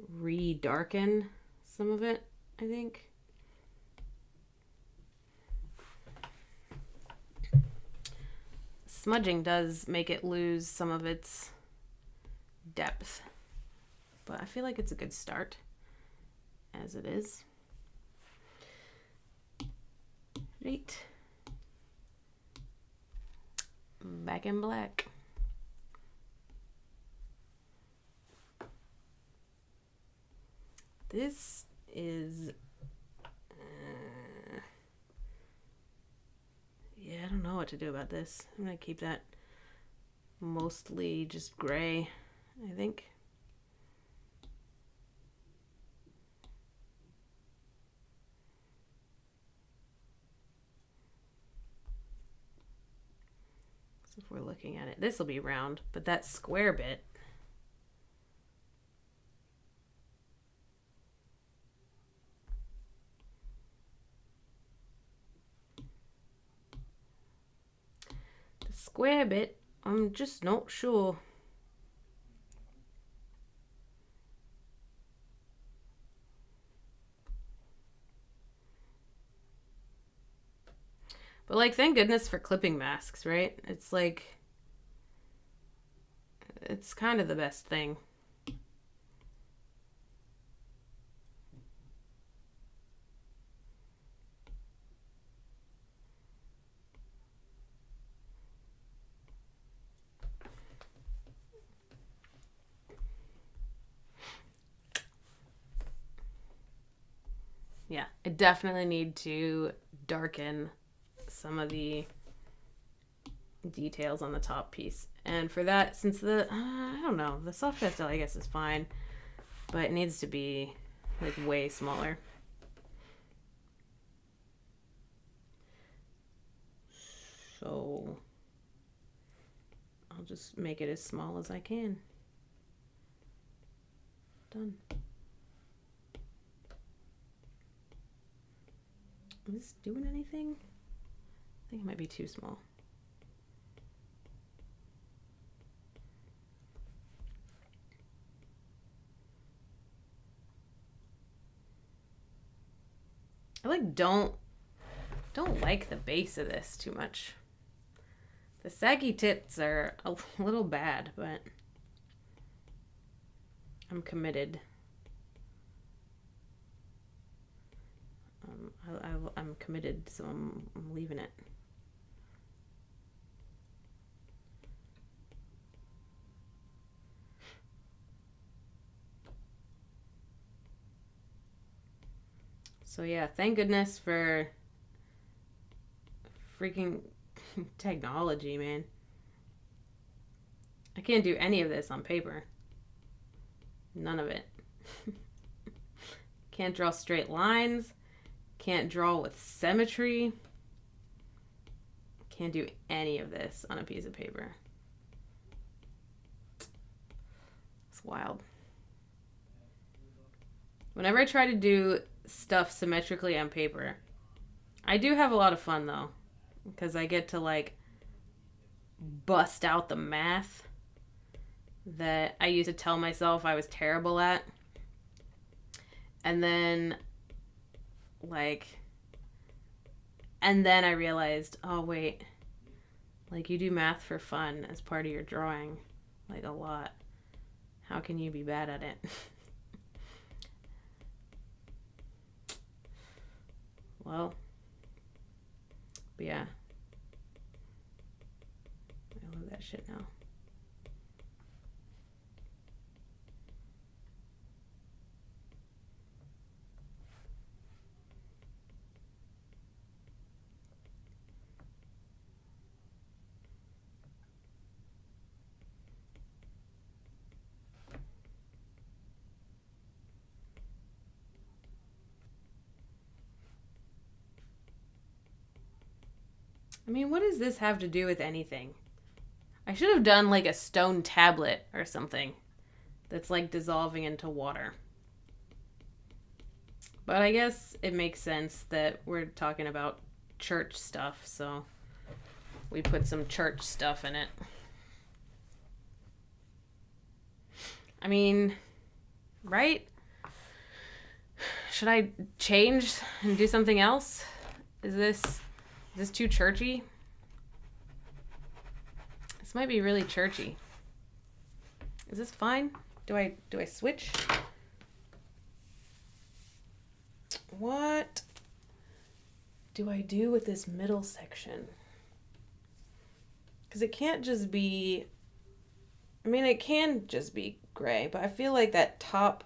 re-darken some of it, I think. Smudging does make it lose some of its depth, but I feel like it's a good start as it is. Right. Back in black. This is, yeah, I don't know what to do about this. I'm gonna keep that mostly just gray, I think. So if we're looking at it, this will be round, but that square bit, I'm just not sure. But like, thank goodness for clipping masks, right? It's like, it's kind of the best thing. Yeah, I definitely need to darken some of the details on the top piece. And for that, since the, I don't know, the soft pastel I guess is fine, but it needs to be like way smaller. So I'll just make it as small as I can. Done. Is this doing anything? I think it might be too small. I like don't like the base of this too much. The saggy tits are a little bad, but I'm committed. I'm committed, so I'm leaving it. So yeah, thank goodness for freaking technology, man. I can't do any of this on paper. None of it. Can't draw straight lines. Can't draw with symmetry. Can't do any of this on a piece of paper. It's wild. Whenever I try to do stuff symmetrically on paper, I do have a lot of fun though, because I get to like bust out the math that I used to tell myself I was terrible at. And then I realized, oh wait, like you do math for fun as part of your drawing, like a lot. How can you be bad at it? Well, but yeah. I love that shit now. I mean, what does this have to do with anything? I should have done like a stone tablet or something that's like dissolving into water. But I guess it makes sense that we're talking about church stuff, so we put some church stuff in it. I mean, right? Should I change and do something else? Is this too churchy? This might be really churchy. Is this fine? Do I switch? What do I do with this middle section? Because it can't just be... I mean, it can just be gray, but I feel like that top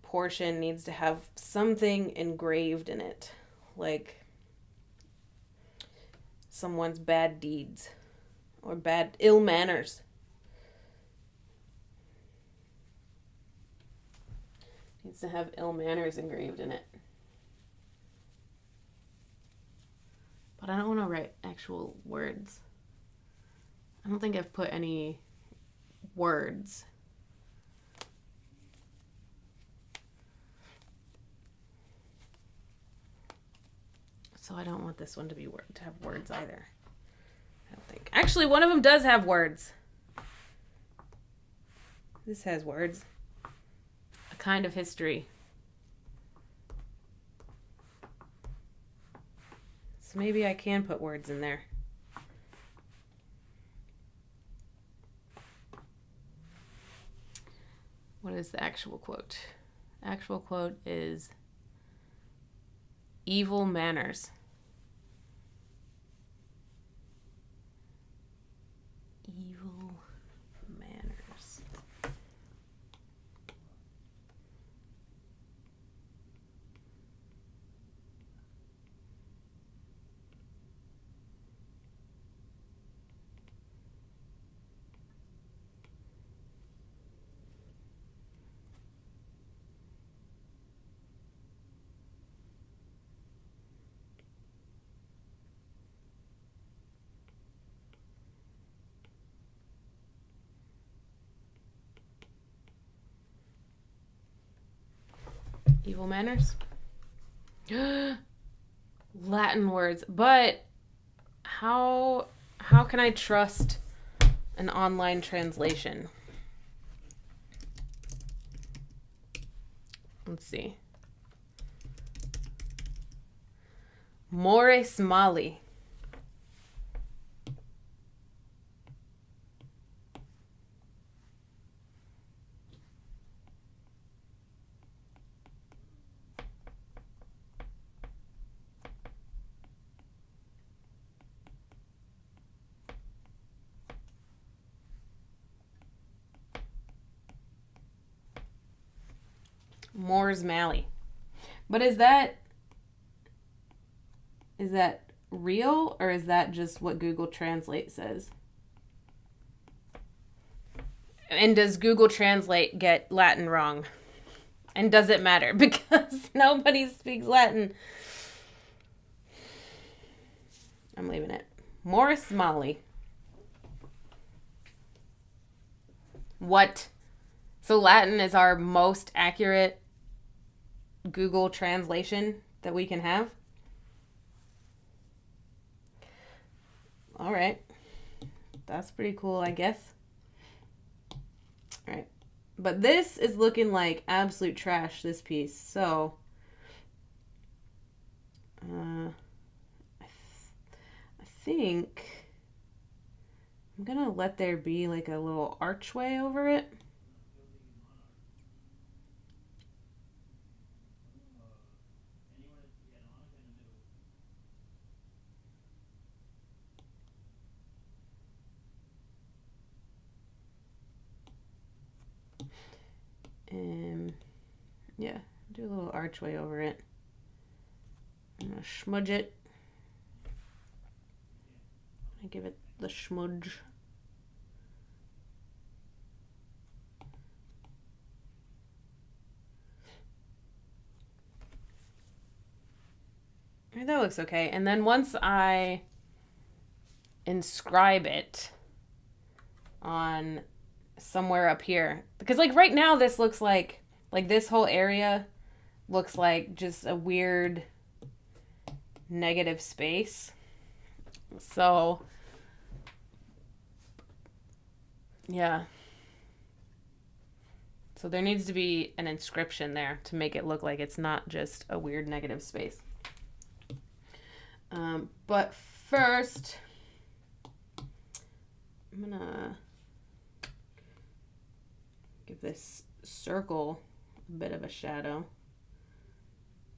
portion needs to have something engraved in it. Like someone's bad deeds or ill manners. Needs to have ill manners engraved in it. But I don't want to write actual words. I don't think I've put any words. So I don't want this one to have words either. I don't think. Actually, one of them does have words. This has words. A kind of history. So maybe I can put words in there. What is the actual quote? Actual quote is evil manners. Evil manners. Evil manners. Latin words. But how can I trust an online translation? Let's see. Mores Mali. Mors Mali. But is that real, or is that just what Google Translate says? And does Google Translate get Latin wrong? And does it matter? Because nobody speaks Latin. I'm leaving it. Mors Mali. What? So Latin is our most accurate Google translation that we can have? All right. That's pretty cool, I guess. All right. But this is looking like absolute trash, this piece. So, I think I'm going to let there be like a little archway over it. Yeah, do a little archway over it. I'm gonna smudge it. I give it the smudge. That looks okay. And then once I inscribe it on somewhere up here, because like right now this looks like this whole area looks like just a weird negative space. So yeah. So there needs to be an inscription there to make it look like it's not just a weird negative space. But first, I'm gonna give this circle a bit of a shadow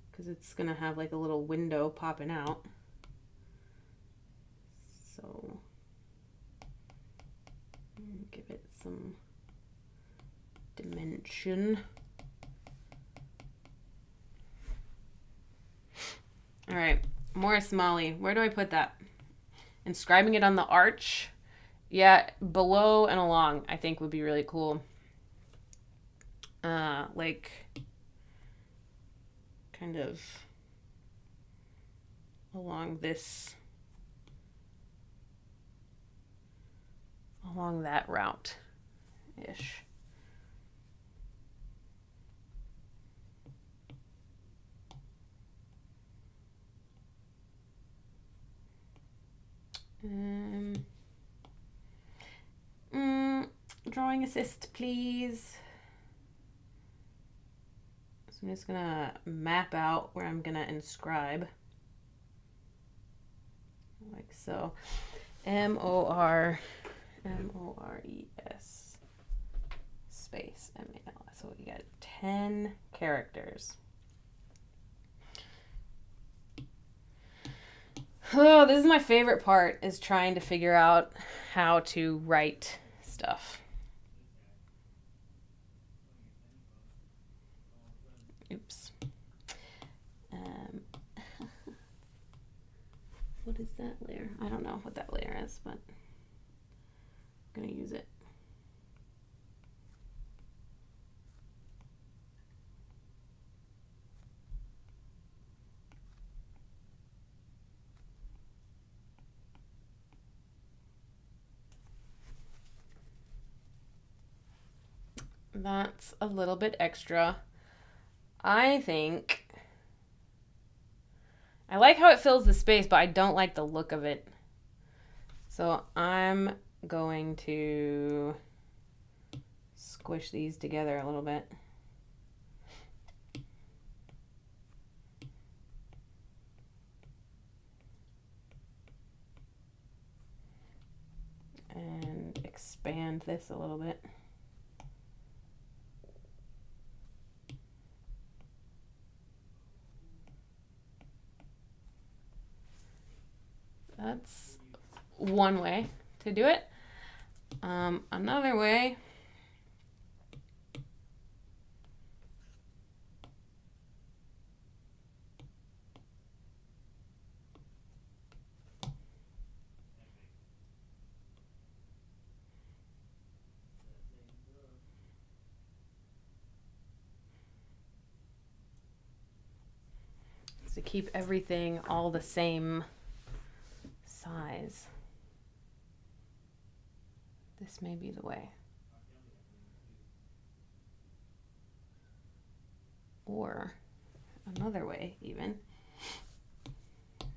because it's gonna have like a little window popping out. So give it some dimension. All right, Morris Molly. Where do I put that? Inscribing it on the arch. Yeah, below and along, I think would be really cool. Like kind of along that route-ish. Drawing assist, please. So I'm just gonna map out where I'm gonna inscribe. Like so. M-O-R-E-S space M-A-L. So we got 10 characters. Oh, this is my favorite part, is trying to figure out how to write stuff. Oops. What is that layer? I don't know what that layer is, but I'm going to use it. That's a little bit extra. I think I like how it fills the space, but I don't like the look of it. So I'm going to squish these together a little bit. And expand this a little bit. That's one way to do it. Another way is to keep everything all the same size. This may be the way. Or another way even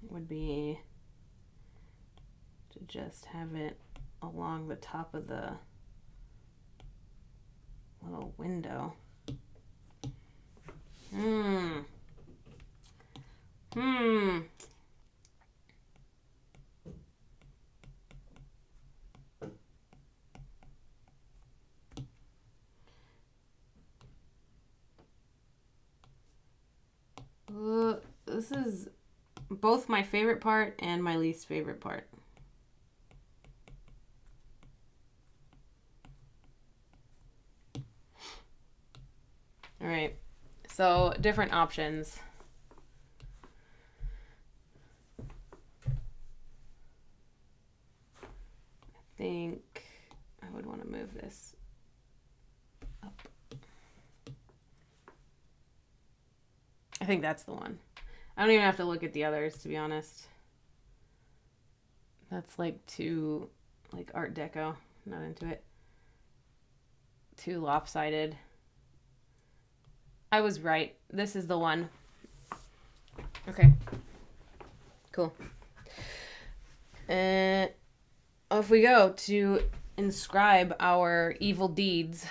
would be to just have it along the top of the little window. This is both my favorite part and my least favorite part. All right. So different options. I think I would want to move this up. I think that's the one. I don't even have to look at the others, to be honest. That's like too, like Art Deco. Not into it. Too lopsided. I was right. This is the one. Okay. Cool. Off we go to inscribe our evil deeds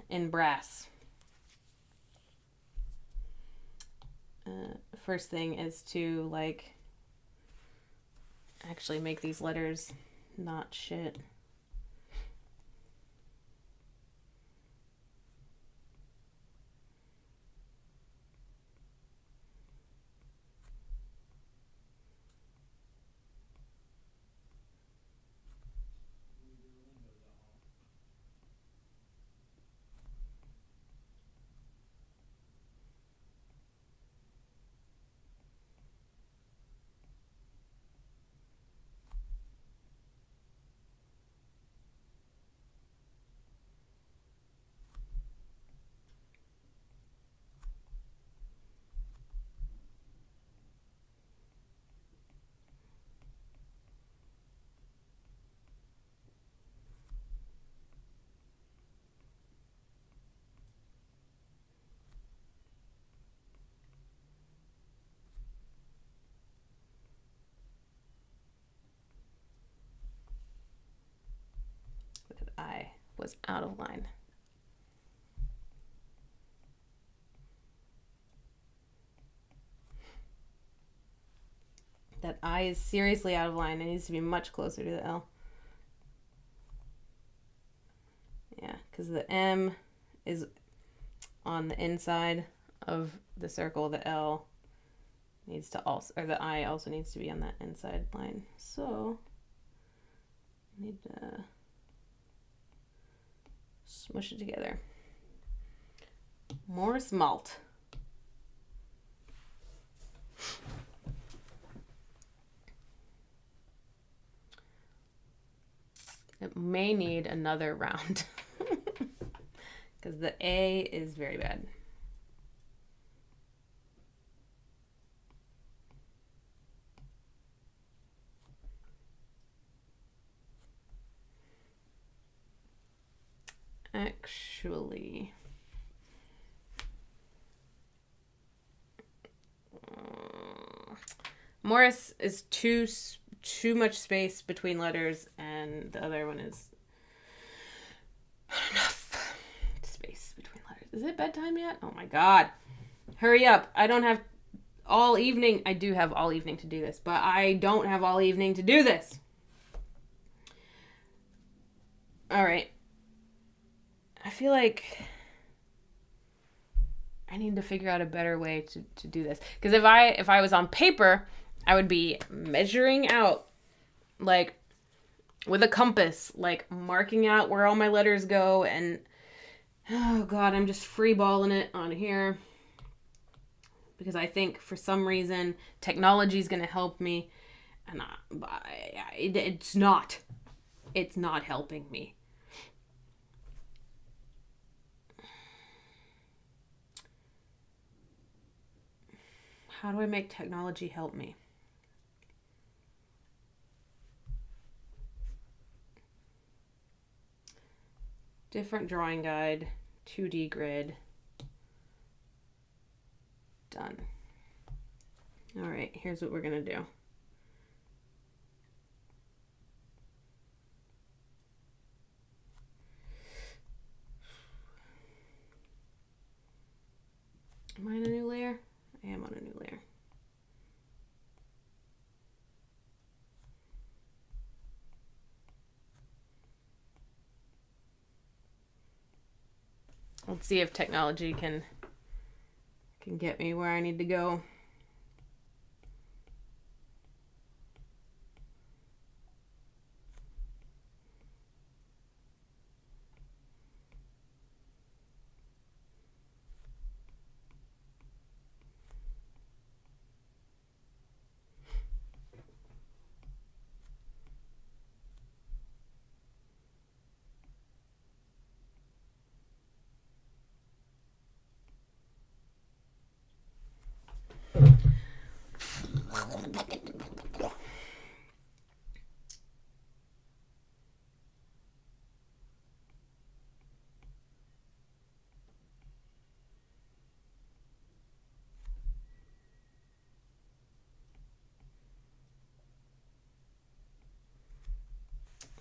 in brass. First thing is to like actually make these letters not shit. I was out of line. That I is seriously out of line. It needs to be much closer to the L. Yeah, because the M is on the inside of the circle. The L needs to also, or the I also needs to be on that inside line. So, I need to smush it together. Morse malt. It may need another round because the A is very bad. Actually, Morris is too much space between letters, and the other one is not enough space between letters. Is it bedtime yet? Oh my god. Hurry up. I don't have all evening. I do have all evening to do this, but I don't have all evening to do this. All right. I feel like I need to figure out a better way to do this. Because if I was on paper, I would be measuring out, like, with a compass, like, marking out where all my letters go, and, oh, God, I'm just freeballing it on here. Because I think, for some reason, technology is going to help me, and it's not. It's not helping me. How do I make technology help me? Different drawing guide, 2D grid. Done. All right, here's what we're going to do. Am I on a new layer? I am on a new layer. Let's see if technology can get me where I need to go.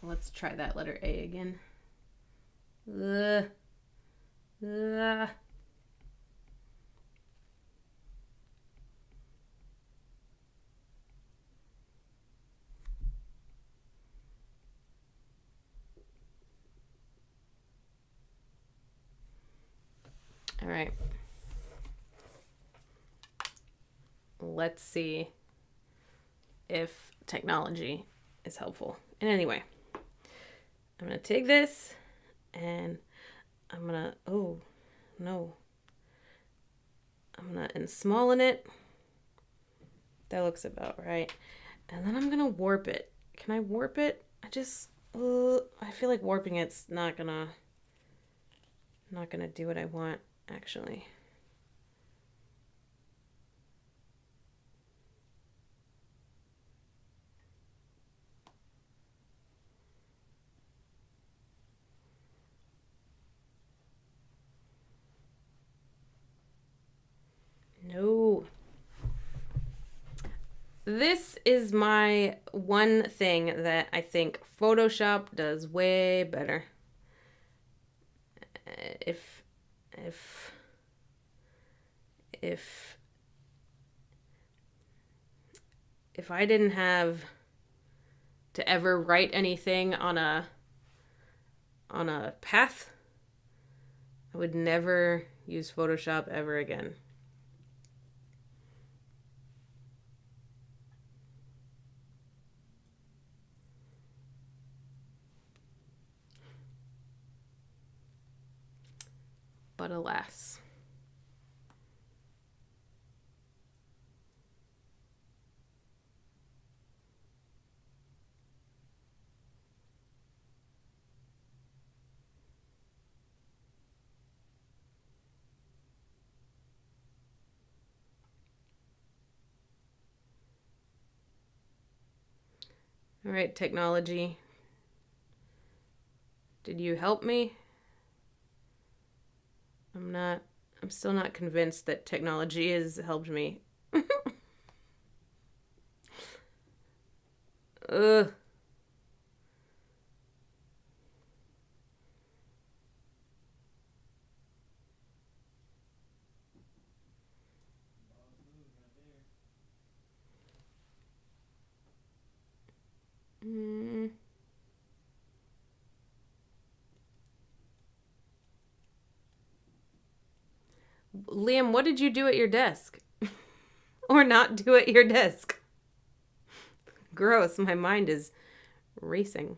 Let's try that letter A again. Ugh. Ugh. All right. Let's see if technology is helpful in any way. I'm going to take this and I'm going to, oh, no. I'm going to ensmallin it. That looks about right. And then I'm going to warp it. Can I warp it? I feel like warping it's not going to do what I want, actually. No. This is my one thing that I think Photoshop does way better. If I didn't have to ever write anything on a path, I would never use Photoshop ever again. But alas. All right, technology. Did you help me? I'm still not convinced that technology has helped me. Ugh. Liam, what did you do at your desk? Or not do at your desk? Gross, my mind is racing.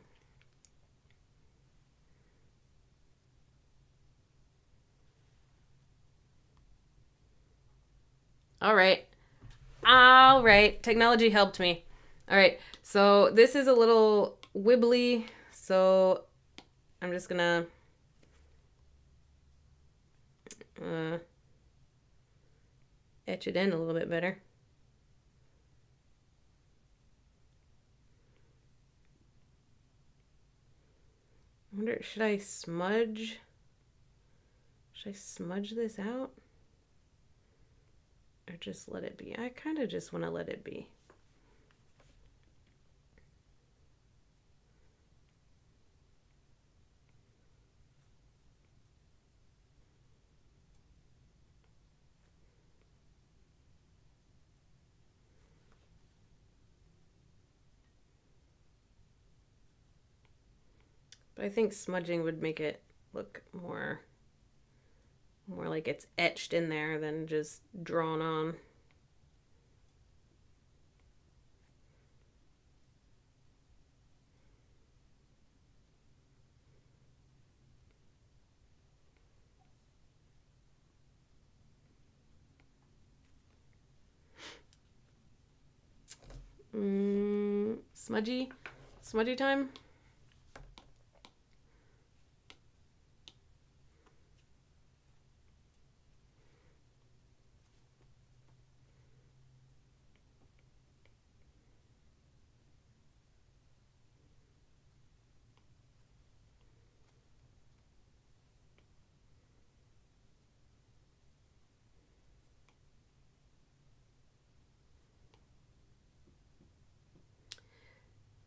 All right. Technology helped me. All right. So this is a little wibbly. So I'm just going to etch it in a little bit better. I wonder, should I smudge this out? Or just let it be? I kind of just want to let it be. But I think smudging would make it look more like it's etched in there than just drawn on. Smudgy time.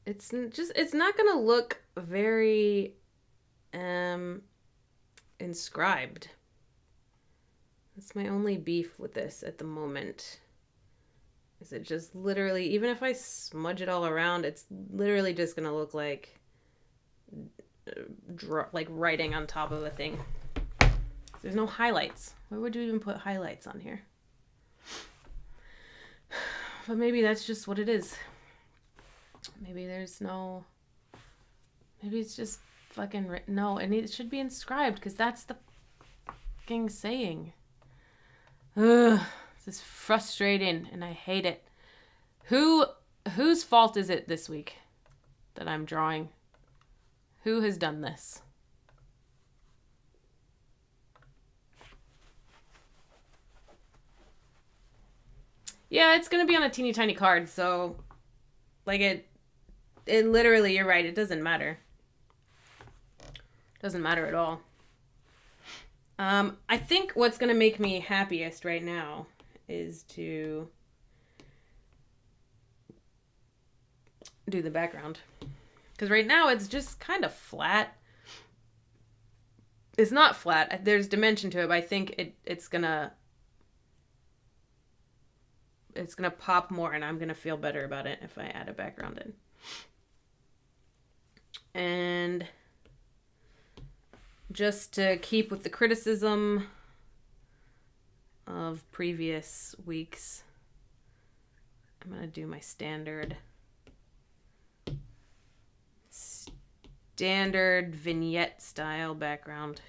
it's not gonna look very inscribed. That's my only beef with this at the moment. Is it just literally, even if I smudge it all around, it's literally just gonna look like writing on top of a thing. There's no highlights. Where would you even put highlights on here? But maybe that's just what it is. Maybe there's no... Maybe it's just fucking written. No, it should be inscribed because that's the fucking saying. Ugh, this is frustrating and I hate it. Whose fault is it this week that I'm drawing? Who has done this? Yeah, it's gonna be on a teeny tiny card, so like it literally, you're right, it doesn't matter. Doesn't matter at all. I think what's gonna make me happiest right now is to do the background. Because right now it's just kind of flat. It's not flat. There's dimension to it, but I think it's gonna pop more and I'm gonna feel better about it if I add a background in. And just to keep with the criticism of previous weeks, I'm gonna do my standard vignette style background.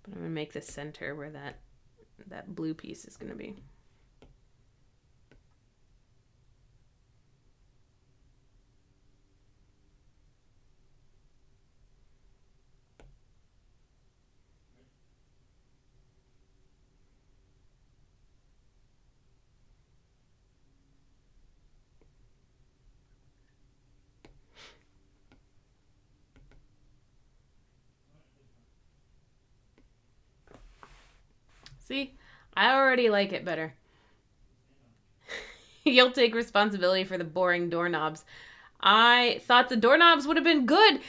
But I'm gonna make the center where that blue piece is gonna be. See, I already like it better. You'll take responsibility for the boring doorknobs. I thought the doorknobs would have been good,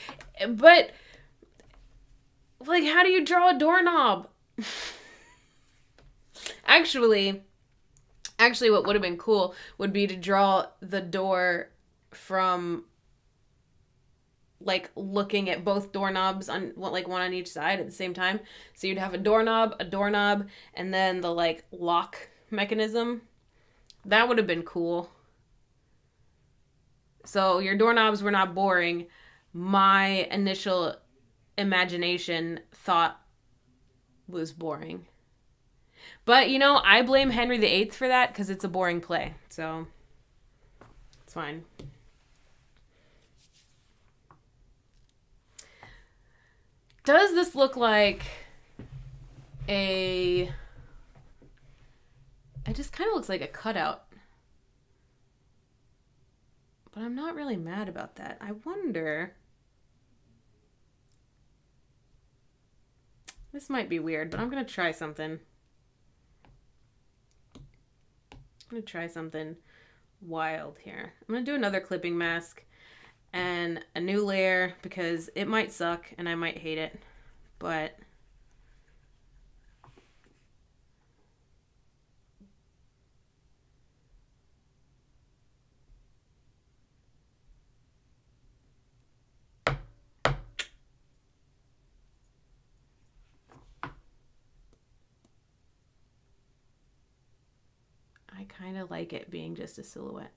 but like, how do you draw a doorknob? Actually, what would have been cool would be to draw the door from like looking at both doorknobs on like one on each side at the same time. So you'd have a doorknob, and then the like lock mechanism. That would have been cool. So your doorknobs were not boring. My initial imagination thought was boring. But, you know, I blame Henry VIII for that because it's a boring play. So, it's fine. Does this look like it just kind of looks like a cutout. But I'm not really mad about that. I wonder... This might be weird, but I'm going to try something. I'm going to try something wild here. I'm going to do another clipping mask and a new layer because it might suck and I might hate it, but I kind of like it being just a silhouette.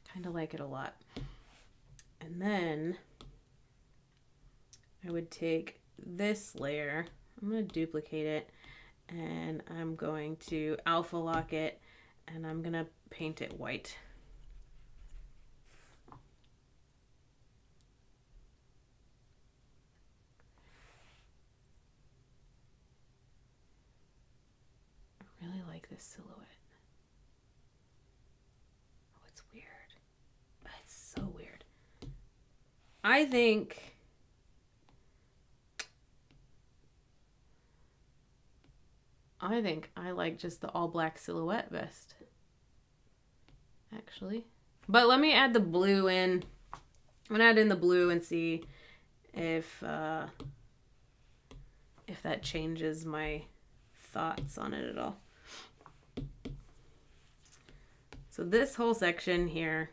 I kind of like it a lot. And then I would take this layer, I'm going to duplicate it, and I'm going to alpha lock it, and I'm going to paint it white. I really like this silhouette. I think I like just the all black silhouette vest, actually. But let me add the blue in. I'm gonna add in the blue and see if that changes my thoughts on it at all. So this whole section here,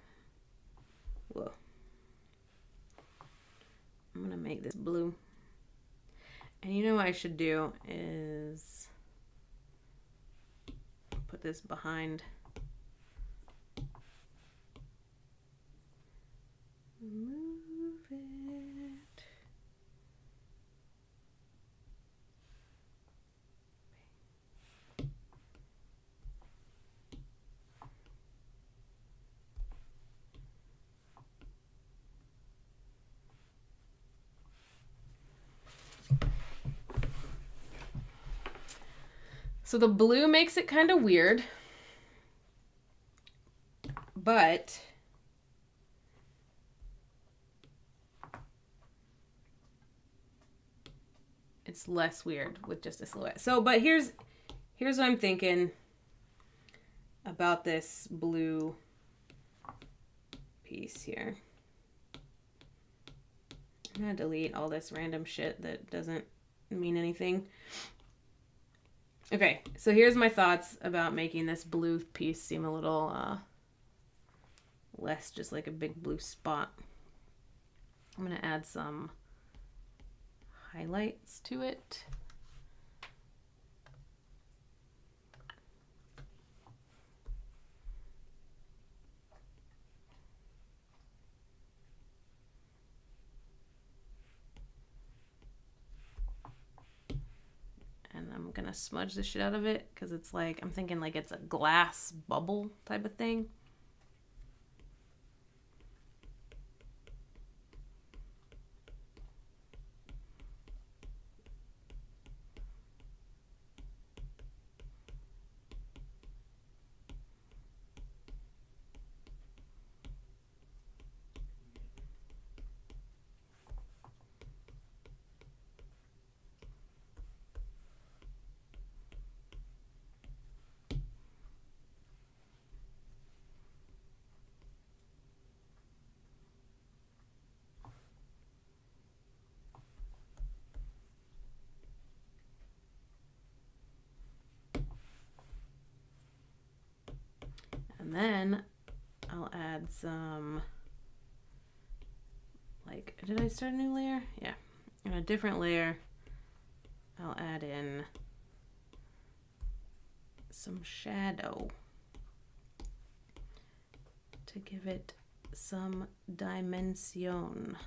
whoa, I'm gonna make this blue. And you know what I should do is put this behind. Move it. So the blue makes it kind of weird, but it's less weird with just a silhouette. So, but here's what I'm thinking about this blue piece here. I'm gonna delete all this random shit that doesn't mean anything. Okay, so here's my thoughts about making this blue piece seem a little less just like a big blue spot. I'm gonna add some highlights to it. And I'm gonna smudge the shit out of it because it's like, I'm thinking like it's a glass bubble type of thing. And then I'll add some, like, did I start a new layer? Yeah. In a different layer, I'll add in some shadow to give it some dimension.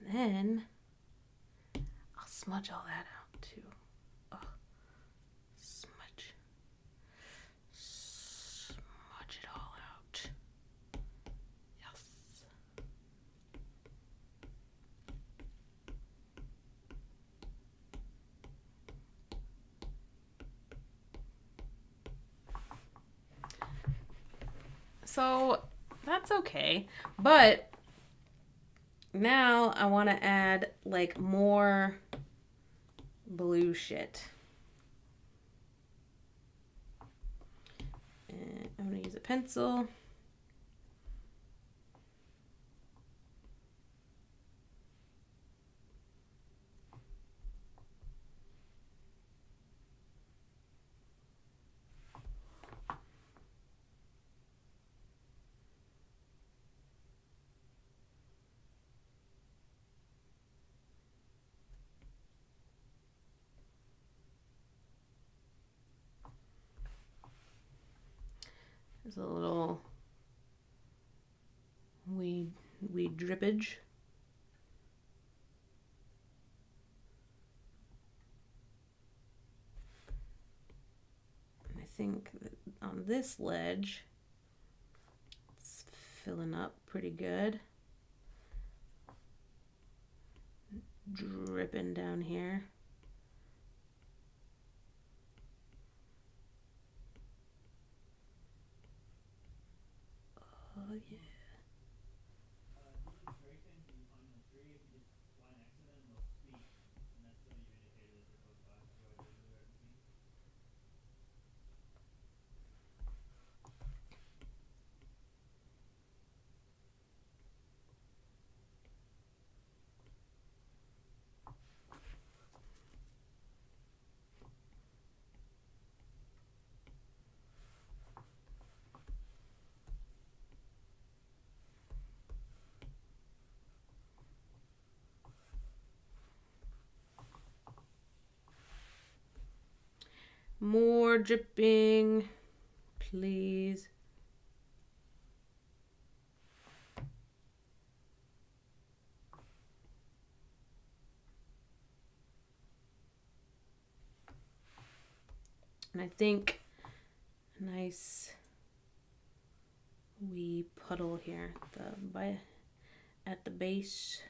And then I'll smudge all that out too. Oh, smudge it all out. Yes. So that's okay, but now I want to add like more blue shit. And I'm going to use a pencil. There's a little wee drippage. And I think that on this ledge, filling up pretty good. dripping down here. Oh, yeah. More dripping, please. And I think a nice wee puddle here at the base.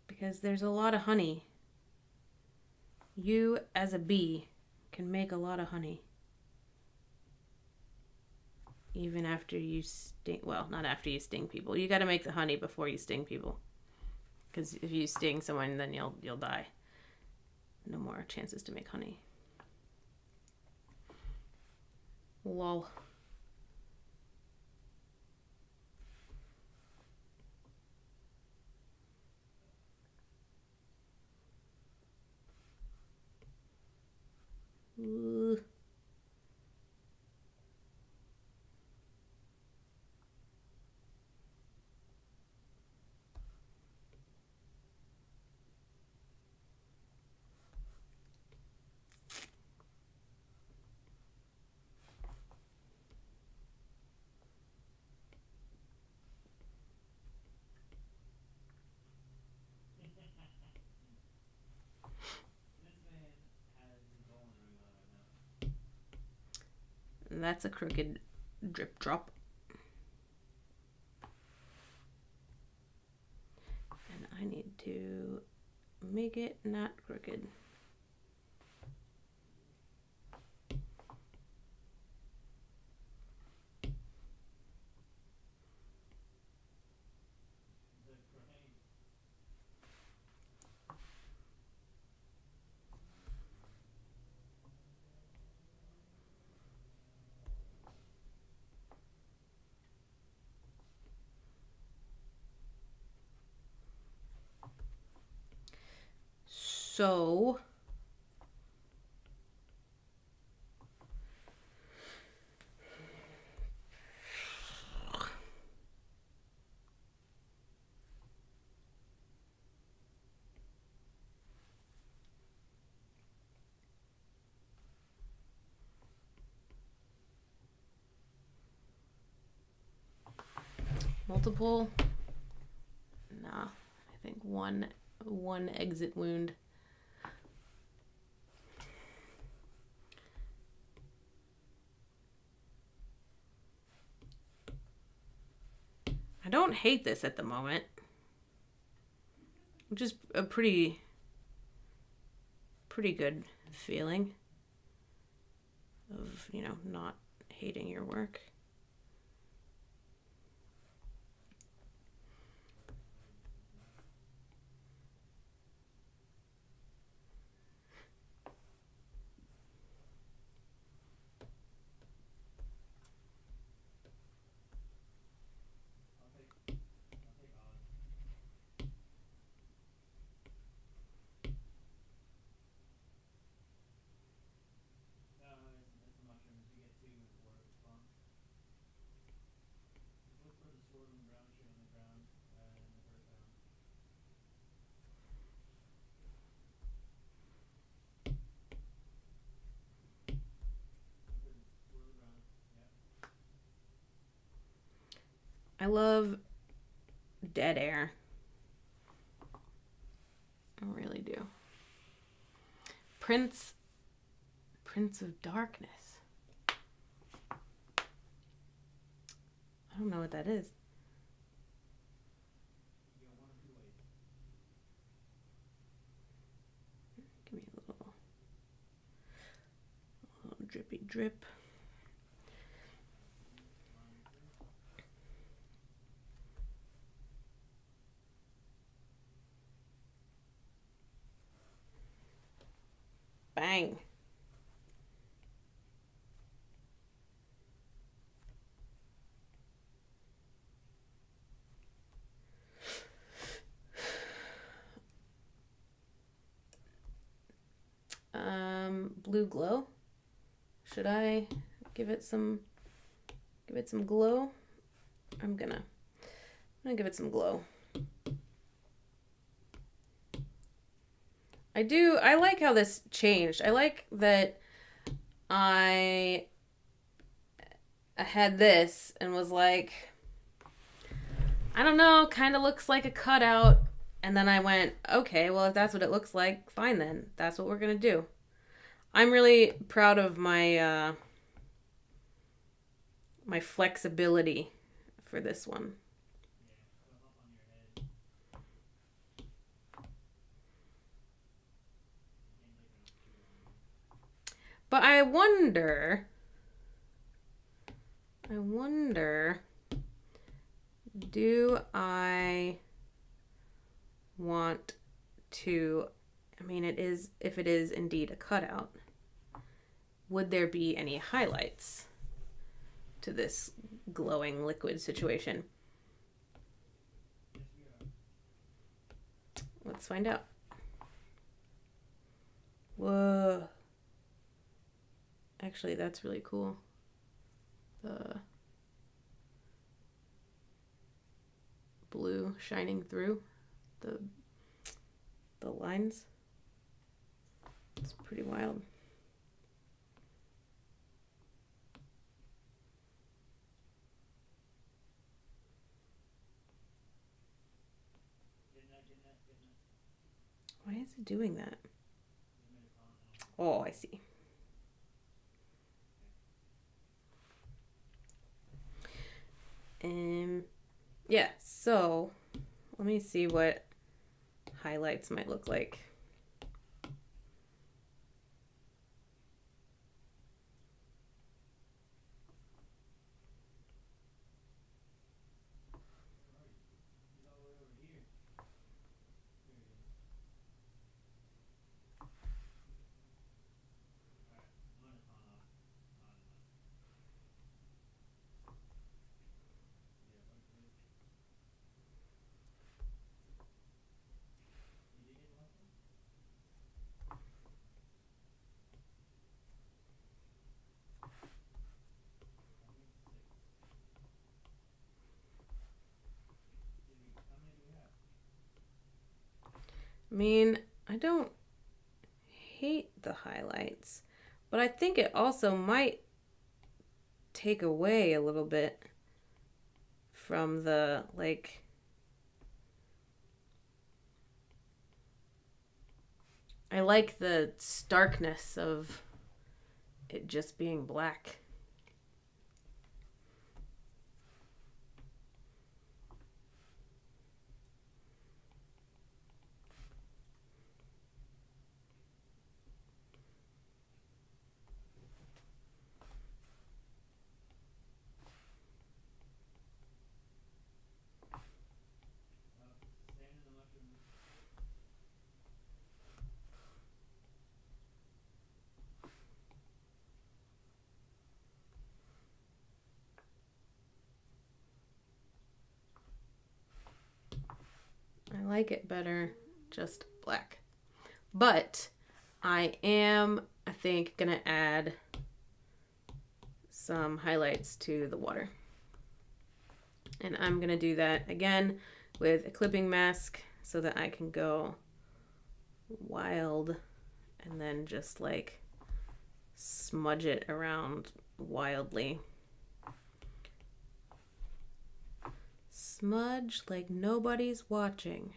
Because there's a lot of honey. You, as a bee, can make a lot of honey. Even after you sting, well, not after you sting people. You got to make the honey before you sting people. Because if you sting someone, then you'll die. No more chances to make honey. Lol. Ooh. And that's a crooked drip drop. And I need to make it not crooked. So multiple? Nah, I think one exit wound. I don't hate this at the moment, which is a pretty good feeling of, not hating your work. I love dead air. I really do. Prince of Darkness. I don't know what that is. drip. Bang. Blue glow. Should I give it some glow? I'm gonna give it some glow. I like how this changed. I like that I had this and was like, I don't know, kind of looks like a cutout. And then I went, okay, well, if that's what it looks like, fine then. That's what we're going to do. I'm really proud of my my flexibility for this one. But I wonder, do I want to, I mean, if it is indeed a cutout, would there be any highlights to this glowing liquid situation? Let's find out. Whoa. Actually, that's really cool. The blue shining through the lines. It's pretty wild. Why is it doing that? Oh, I see. Yeah, so let me see what highlights might look like. I mean, I don't hate the highlights, but I think it also might take away a little bit from the, like, I like the starkness of it just being black. I like it better just black. But I am, I think, gonna add some highlights to the water. And I'm gonna do that again with a clipping mask so that I can go wild and then just like smudge it around wildly. Smudge like nobody's watching.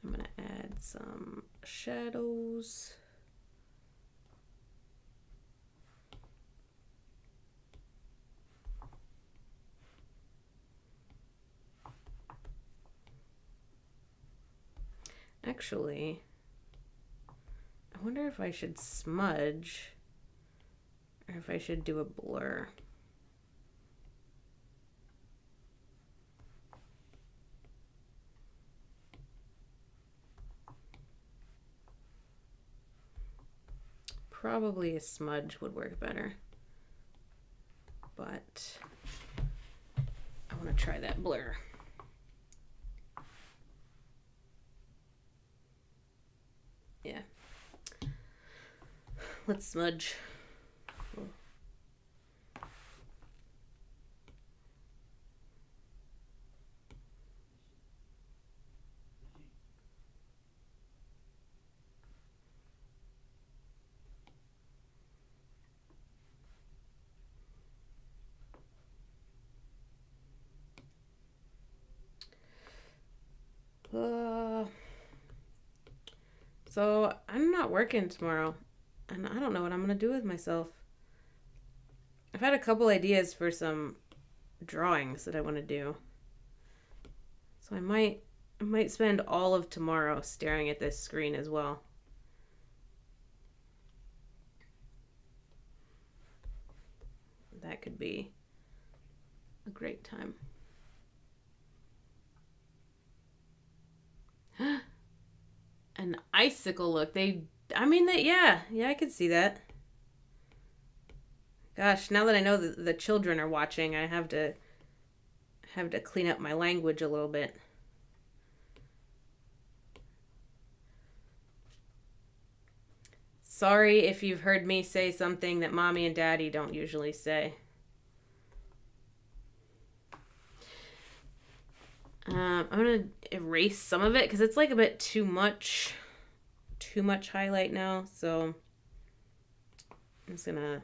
I'm gonna add some shadows. Actually, I wonder if I should smudge or if I should do a blur. Probably a smudge would work better, but I want to try that blur. Yeah. Let's smudge. So I'm not working tomorrow, and I don't know what I'm gonna do with myself. I've had a couple ideas for some drawings that I want to do, so I might spend all of tomorrow staring at this screen as well. That could be a great time. An icicle look. Yeah, I could see that. Gosh, now that I know that the children are watching, I have to clean up my language a little bit. Sorry if you've heard me say something that Mommy and Daddy don't usually say. I'm gonna erase some of it because it's like a bit too much highlight now. So I'm just gonna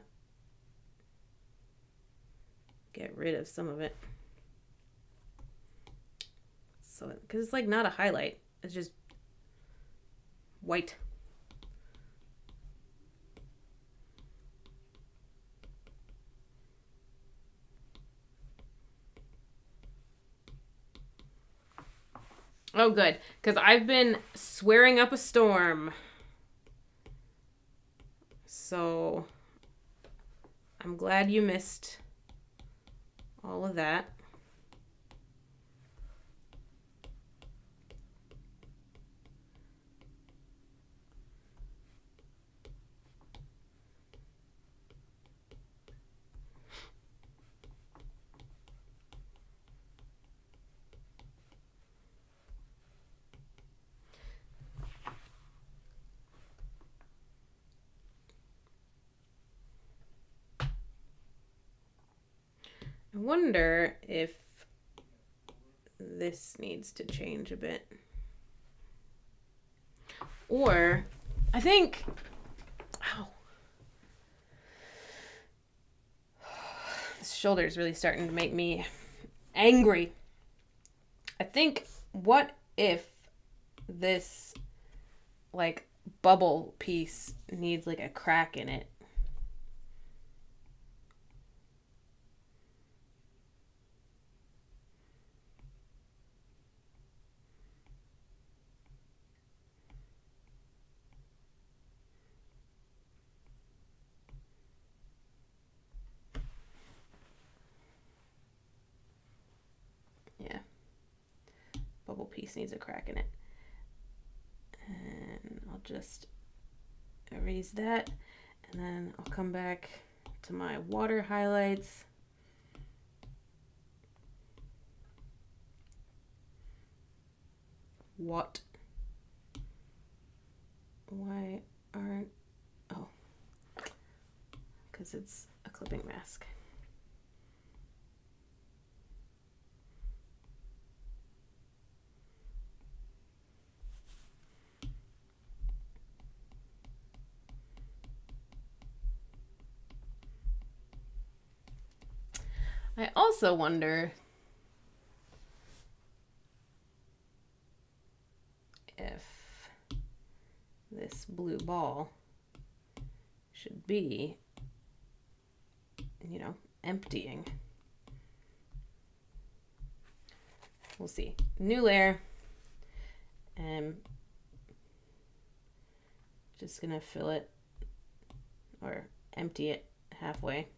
get rid of some of it. So because it's like not a highlight, it's just white. Oh, good. Because I've been swearing up a storm. So I'm glad you missed all of that. I wonder if this needs to change a bit. Or, I think, ow. This shoulder is really starting to make me angry. I think, what if this, like, bubble piece needs, like, a crack in it? Yeah. Bubble piece needs a crack in it. And I'll just erase that. And then I'll come back to my water highlights. What? Why aren't... Oh. Because it's a clipping mask. I also wonder if this blue ball should be, emptying. We'll see. New layer. And Just gonna fill it or empty it halfway.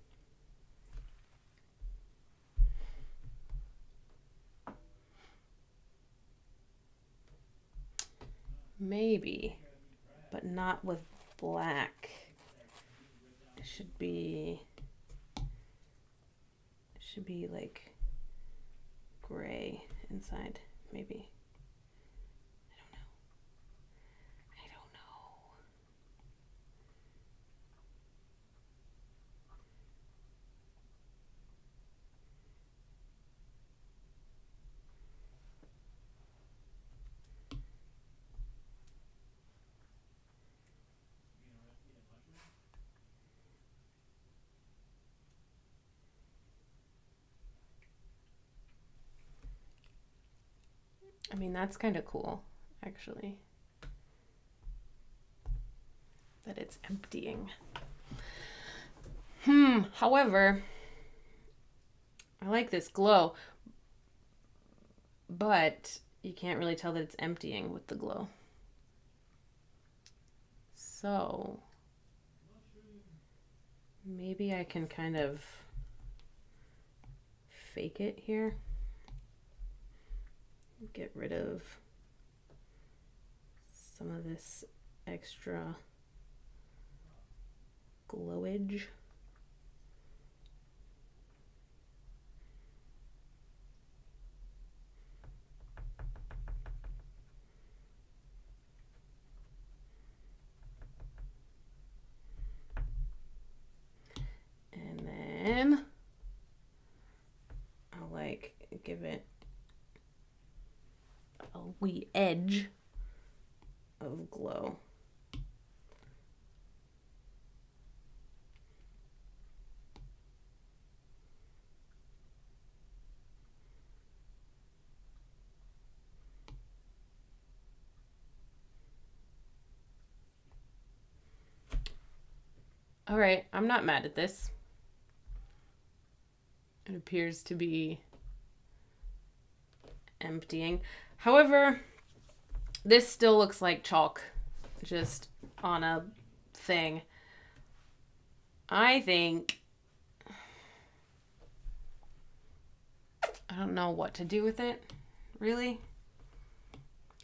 Maybe, but not with black. It should be like gray inside, maybe. I don't know. I mean, that's kind of cool, actually, that it's emptying. However, I like this glow, but you can't really tell that it's emptying with the glow. So maybe I can kind of fake it here. Get rid of some of this extra glowage. And then I'll like give it a wee edge of glow. All right, I'm not mad at this. It appears to be emptying. However, this still looks like chalk just on a thing. I think I don't know what to do with it, really.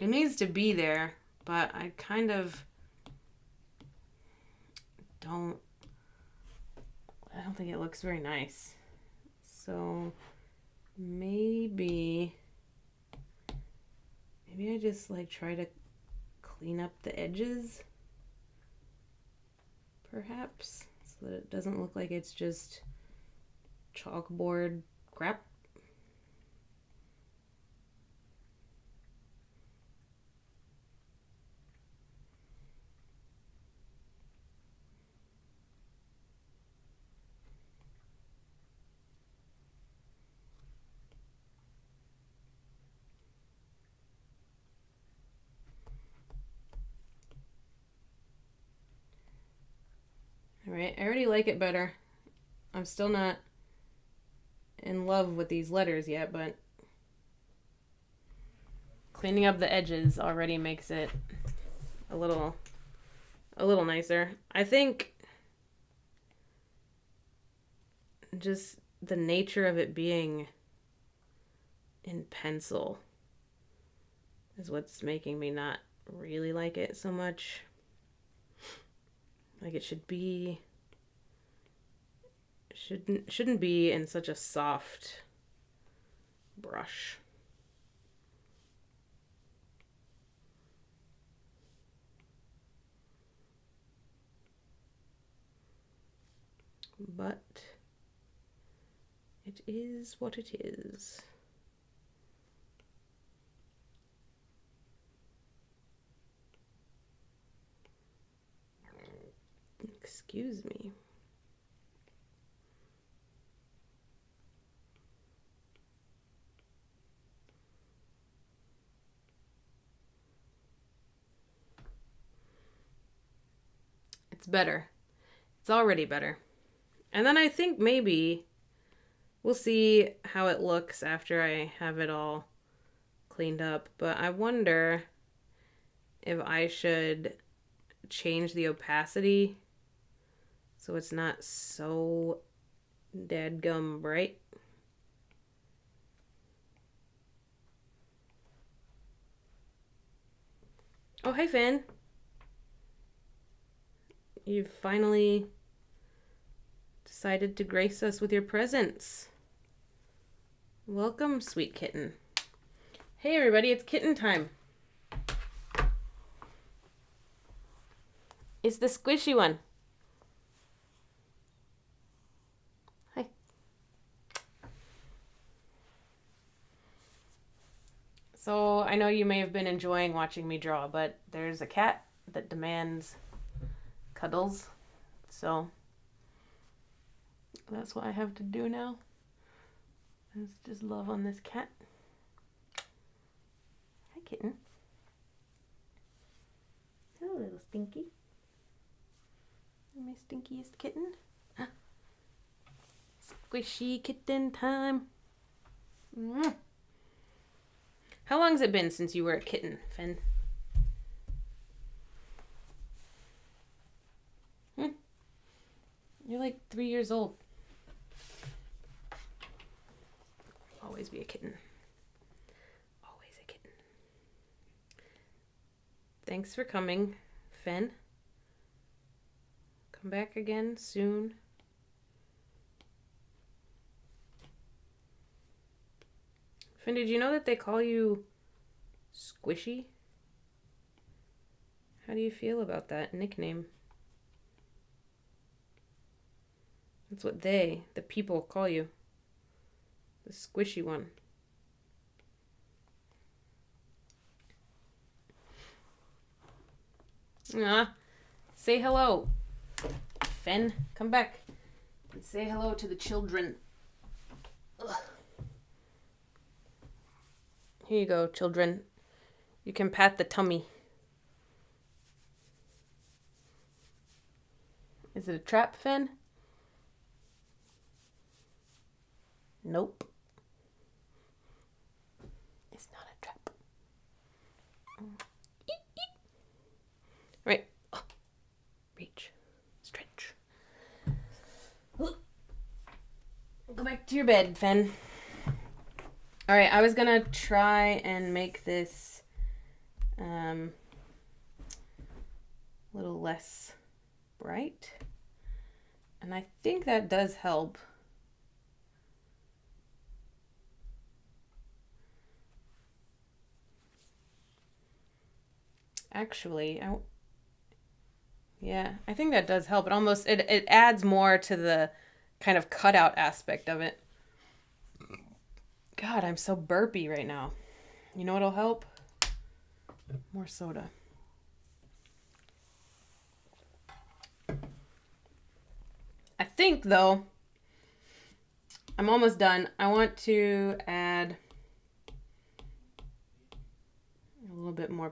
It needs to be there, but I kind of don't think it looks very nice. So maybe I just like try to clean up the edges, perhaps, so that it doesn't look like it's just chalkboard crap. All right, I already like it better. I'm still not in love with these letters yet, but cleaning up the edges already makes it a little nicer. I think just the nature of it being in pencil is what's making me not really like it so much. Like it shouldn't be in such a soft brush. But it is what it is. Excuse me. It's better. It's already better. And then I think maybe we'll see how it looks after I have it all cleaned up. But I wonder if I should change the opacity so it's not so dadgum bright. Oh, hey, Finn. You've finally decided to grace us with your presence. Welcome, sweet kitten. Hey, everybody, it's kitten time. It's the squishy one. Hi. So, I know you may have been enjoying watching me draw, but there's a cat that demands cuddles. So, that's what I have to do now. Let's just love on this cat. Hi, kitten. Hello, little stinky. My stinkiest kitten. Huh. Squishy kitten time. Mm. How long has it been since you were a kitten, Finn? You're like 3 years old. Always be a kitten. Always a kitten. Thanks for coming, Finn. Come back again soon. Finn, did you know that they call you Squishy? How do you feel about that nickname? That's what the people call you. The squishy one. Say hello. Finn, come back and say hello to the children. Ugh. Here you go, children. You can pat the tummy. Is it a trap, Finn? Nope. It's not a trap. Right. Oh. Reach. Stretch. Go back to your bed, Finn. Alright, I was gonna try and make this a little less bright. And I think that does help. Actually, I think that does help. It adds more to the kind of cutout aspect of it. God, I'm so burpy right now. You know what'll help? More soda. I think, though, I'm almost done. I want to add a little bit more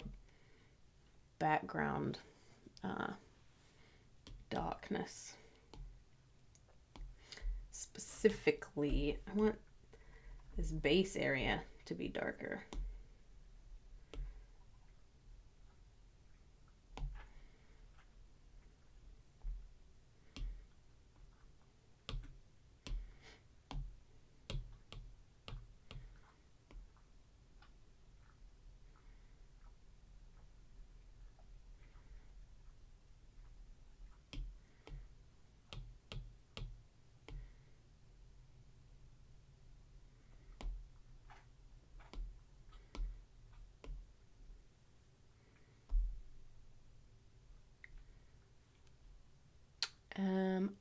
background darkness. Specifically, I want this base area to be darker.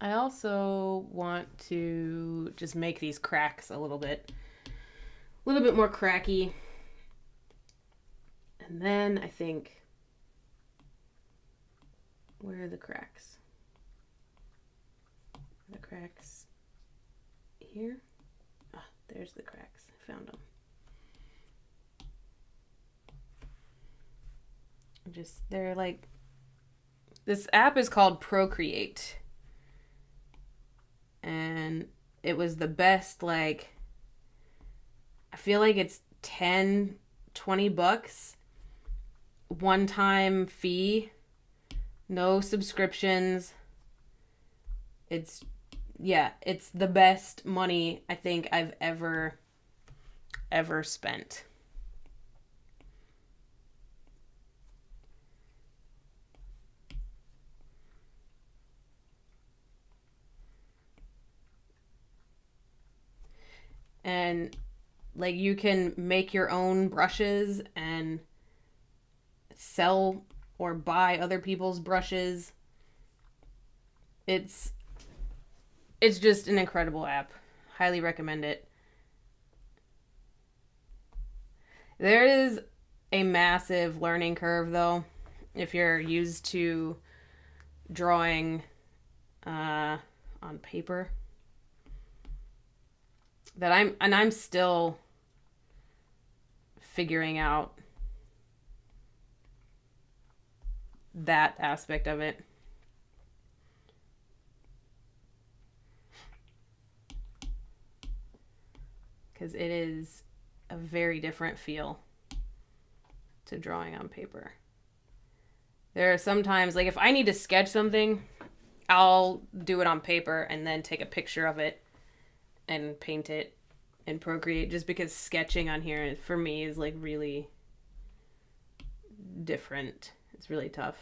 I also want to just make these cracks a little bit more cracky. And then I think, where are the cracks? The cracks here? Ah, there's the cracks. I found them. They're like, this app is called Procreate. And it was the best, like, I feel like it's $10-20 one-time fee No subscriptions. It's it's the best money I think I've ever spent. And like you can make your own brushes and sell or buy other people's brushes. It's just an incredible app. Highly recommend it. There is a massive learning curve though if you're used to drawing on paper. I'm still figuring out that aspect of it. Because it is a very different feel to drawing on paper. There are sometimes, like if I need to sketch something, I'll do it on paper and then take a picture of it and paint it in Procreate, just because sketching on here for me is like really different. It's really tough.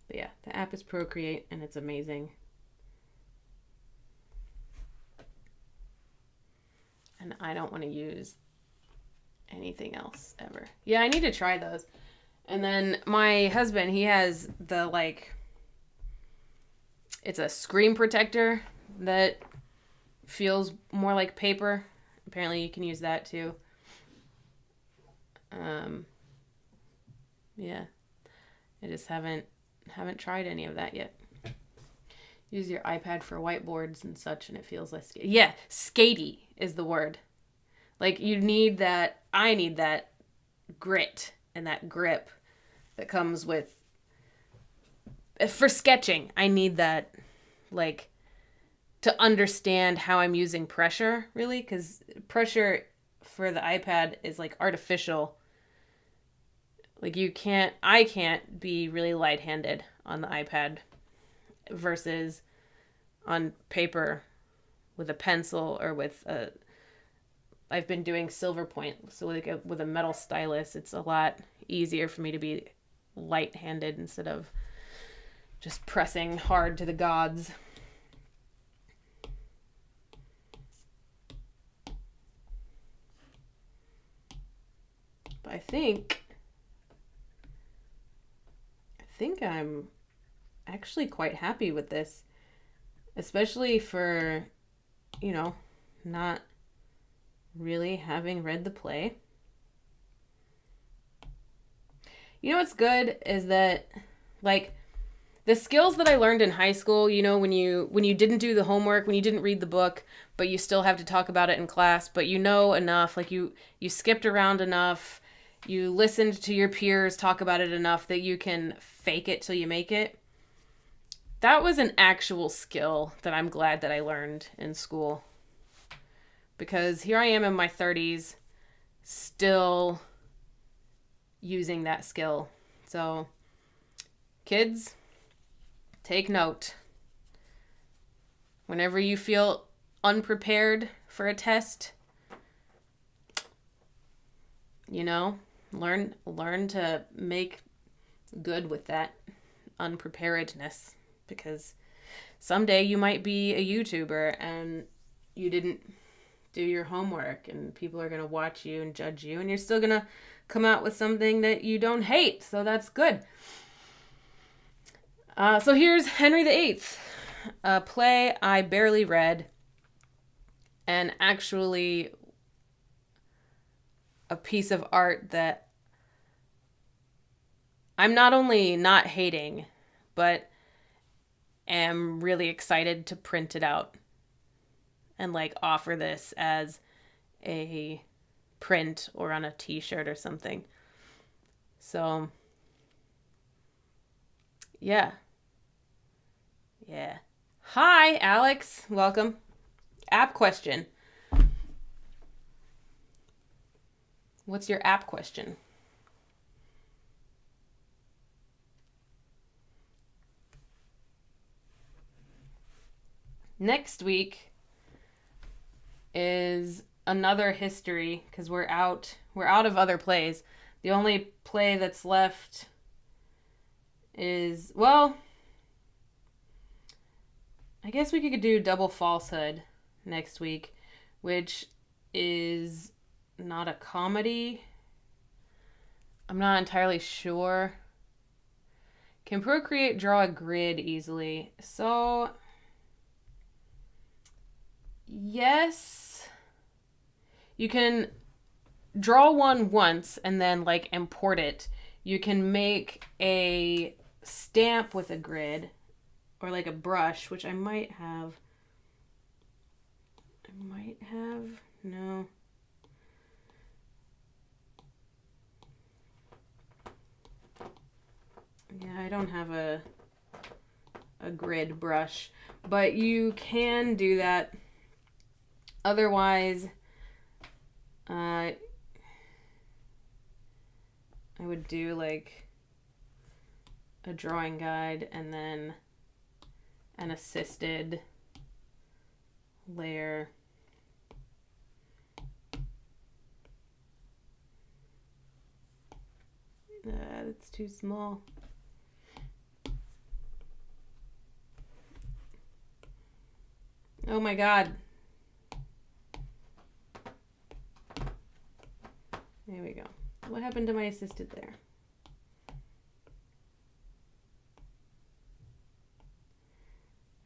But yeah, the app is Procreate and it's amazing. And I don't want to use anything else ever. Yeah, I need to try those. And then my husband, he has the it's a screen protector that feels more like paper. Apparently you can use that too. Yeah. I just haven't tried any of that yet. Use your iPad for whiteboards and such and it feels less skatey is the word. Like you need that, I need that grit and that grip that comes with, for sketching, I need that, like, to understand how I'm using pressure, really, because pressure for the iPad is like artificial. Like I can't be really light-handed on the iPad versus on paper with a pencil or with I've been doing silver point, so like with a metal stylus, it's a lot easier for me to be light-handed instead of just pressing hard to the gods. But I think I'm actually quite happy with this, especially for, not really having read the play. What's good is that, like, the skills that I learned in high school, when you didn't do the homework, when you didn't read the book, but you still have to talk about it in class, but you know enough, like you skipped around enough, you listened to your peers talk about it enough that you can fake it till you make it. That was an actual skill that I'm glad that I learned in school. Because here I am in my 30s, still using that skill. So, kids, take note. Whenever you feel unprepared for a test, learn to make good with that unpreparedness, because someday you might be a YouTuber and you didn't do your homework and people are going to watch you and judge you, and you're still going to come out with something that you don't hate. So that's good. So here's Henry VIII, a play I barely read, and actually a piece of art that I'm not only not hating, but am really excited to print it out and like offer this as a print or on a t-shirt or something. So yeah. Hi, Alex. Welcome. App question. What's your app question? Next week is another history because we're out of other plays. The only play that's left is, well, I guess we could do Double Falsehood next week, which is not a comedy. I'm not entirely sure. Can Procreate draw a grid easily? So, yes. You can draw one once and then like import it. You can make a stamp with a grid or like a brush, which I might have. No. Yeah, I don't have a grid brush, but you can do that. Otherwise, I would do like a drawing guide and then an assisted layer. That's too small. Oh my God. There we go. What happened to my assisted there?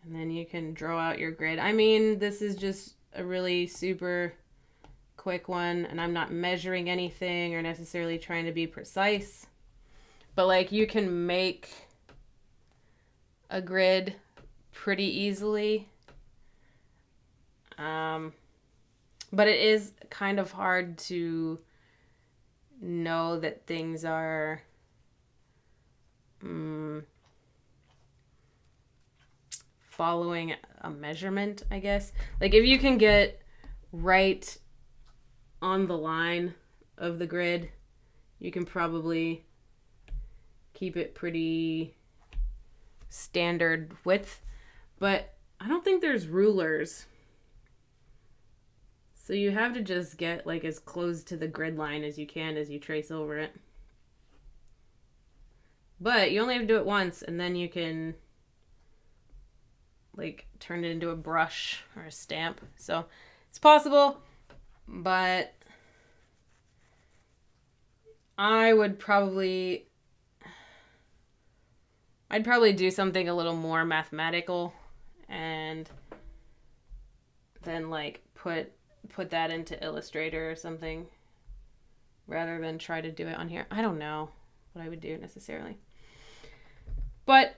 And then you can draw out your grid. I mean, this is just a really super quick one, and I'm not measuring anything or necessarily trying to be precise. But like you can make a grid pretty easily. But it is kind of hard to know that things are following a measurement, I guess. Like if you can get right on the line of the grid, you can probably keep it pretty standard width. But I don't think there's rulers. So you have to just get like as close to the grid line as you can as you trace over it. But you only have to do it once, and then you can like turn it into a brush or a stamp. So it's possible, but I'd probably do something a little more mathematical and then like put that into Illustrator or something rather than try to do it on here. I don't know what I would do necessarily. But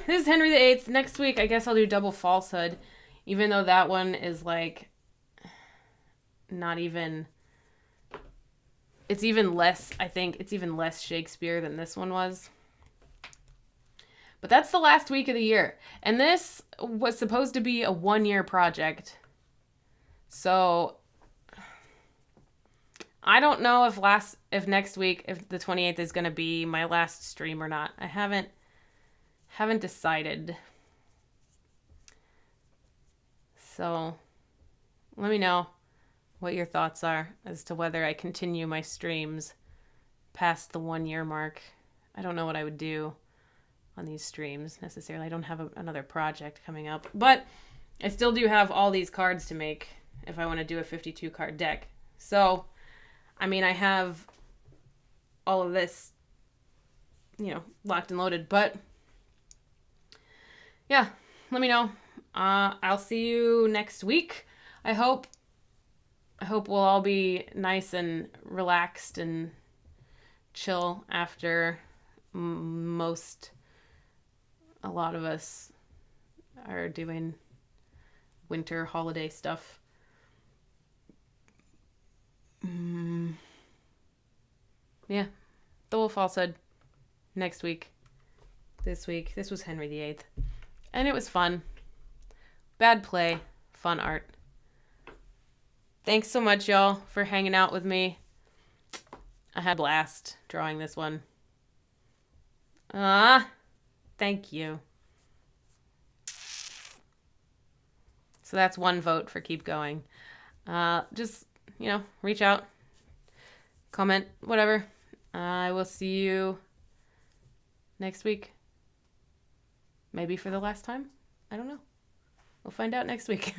this is Henry VIII. Next week, I guess I'll do Double Falsehood, even though that one is like not even... It's even less, I think, it's even less Shakespeare than this one was. But that's the last week of the year. And this was supposed to be a 1-year project. So I don't know if next week, if the 28th is going to be my last stream or not. I haven't decided. So let me know what your thoughts are as to whether I continue my streams past the 1-year mark. I don't know what I would do on these streams necessarily. I don't have another project coming up, but I still do have all these cards to make if I want to do a 52 card deck. So, I mean, I have all of this, locked and loaded, but yeah, let me know. I'll see you next week. I hope we'll all be nice and relaxed and chill after a lot of us are doing winter holiday stuff. Yeah. The Wolf Falsehood next week. This week. This was Henry VIII. And it was fun. Bad play. Fun art. Thanks so much, y'all, for hanging out with me. I had a blast drawing this one. Thank you. So that's one vote for keep going. Just, reach out, comment, whatever. I will see you next week. Maybe for the last time. I don't know. We'll find out next week.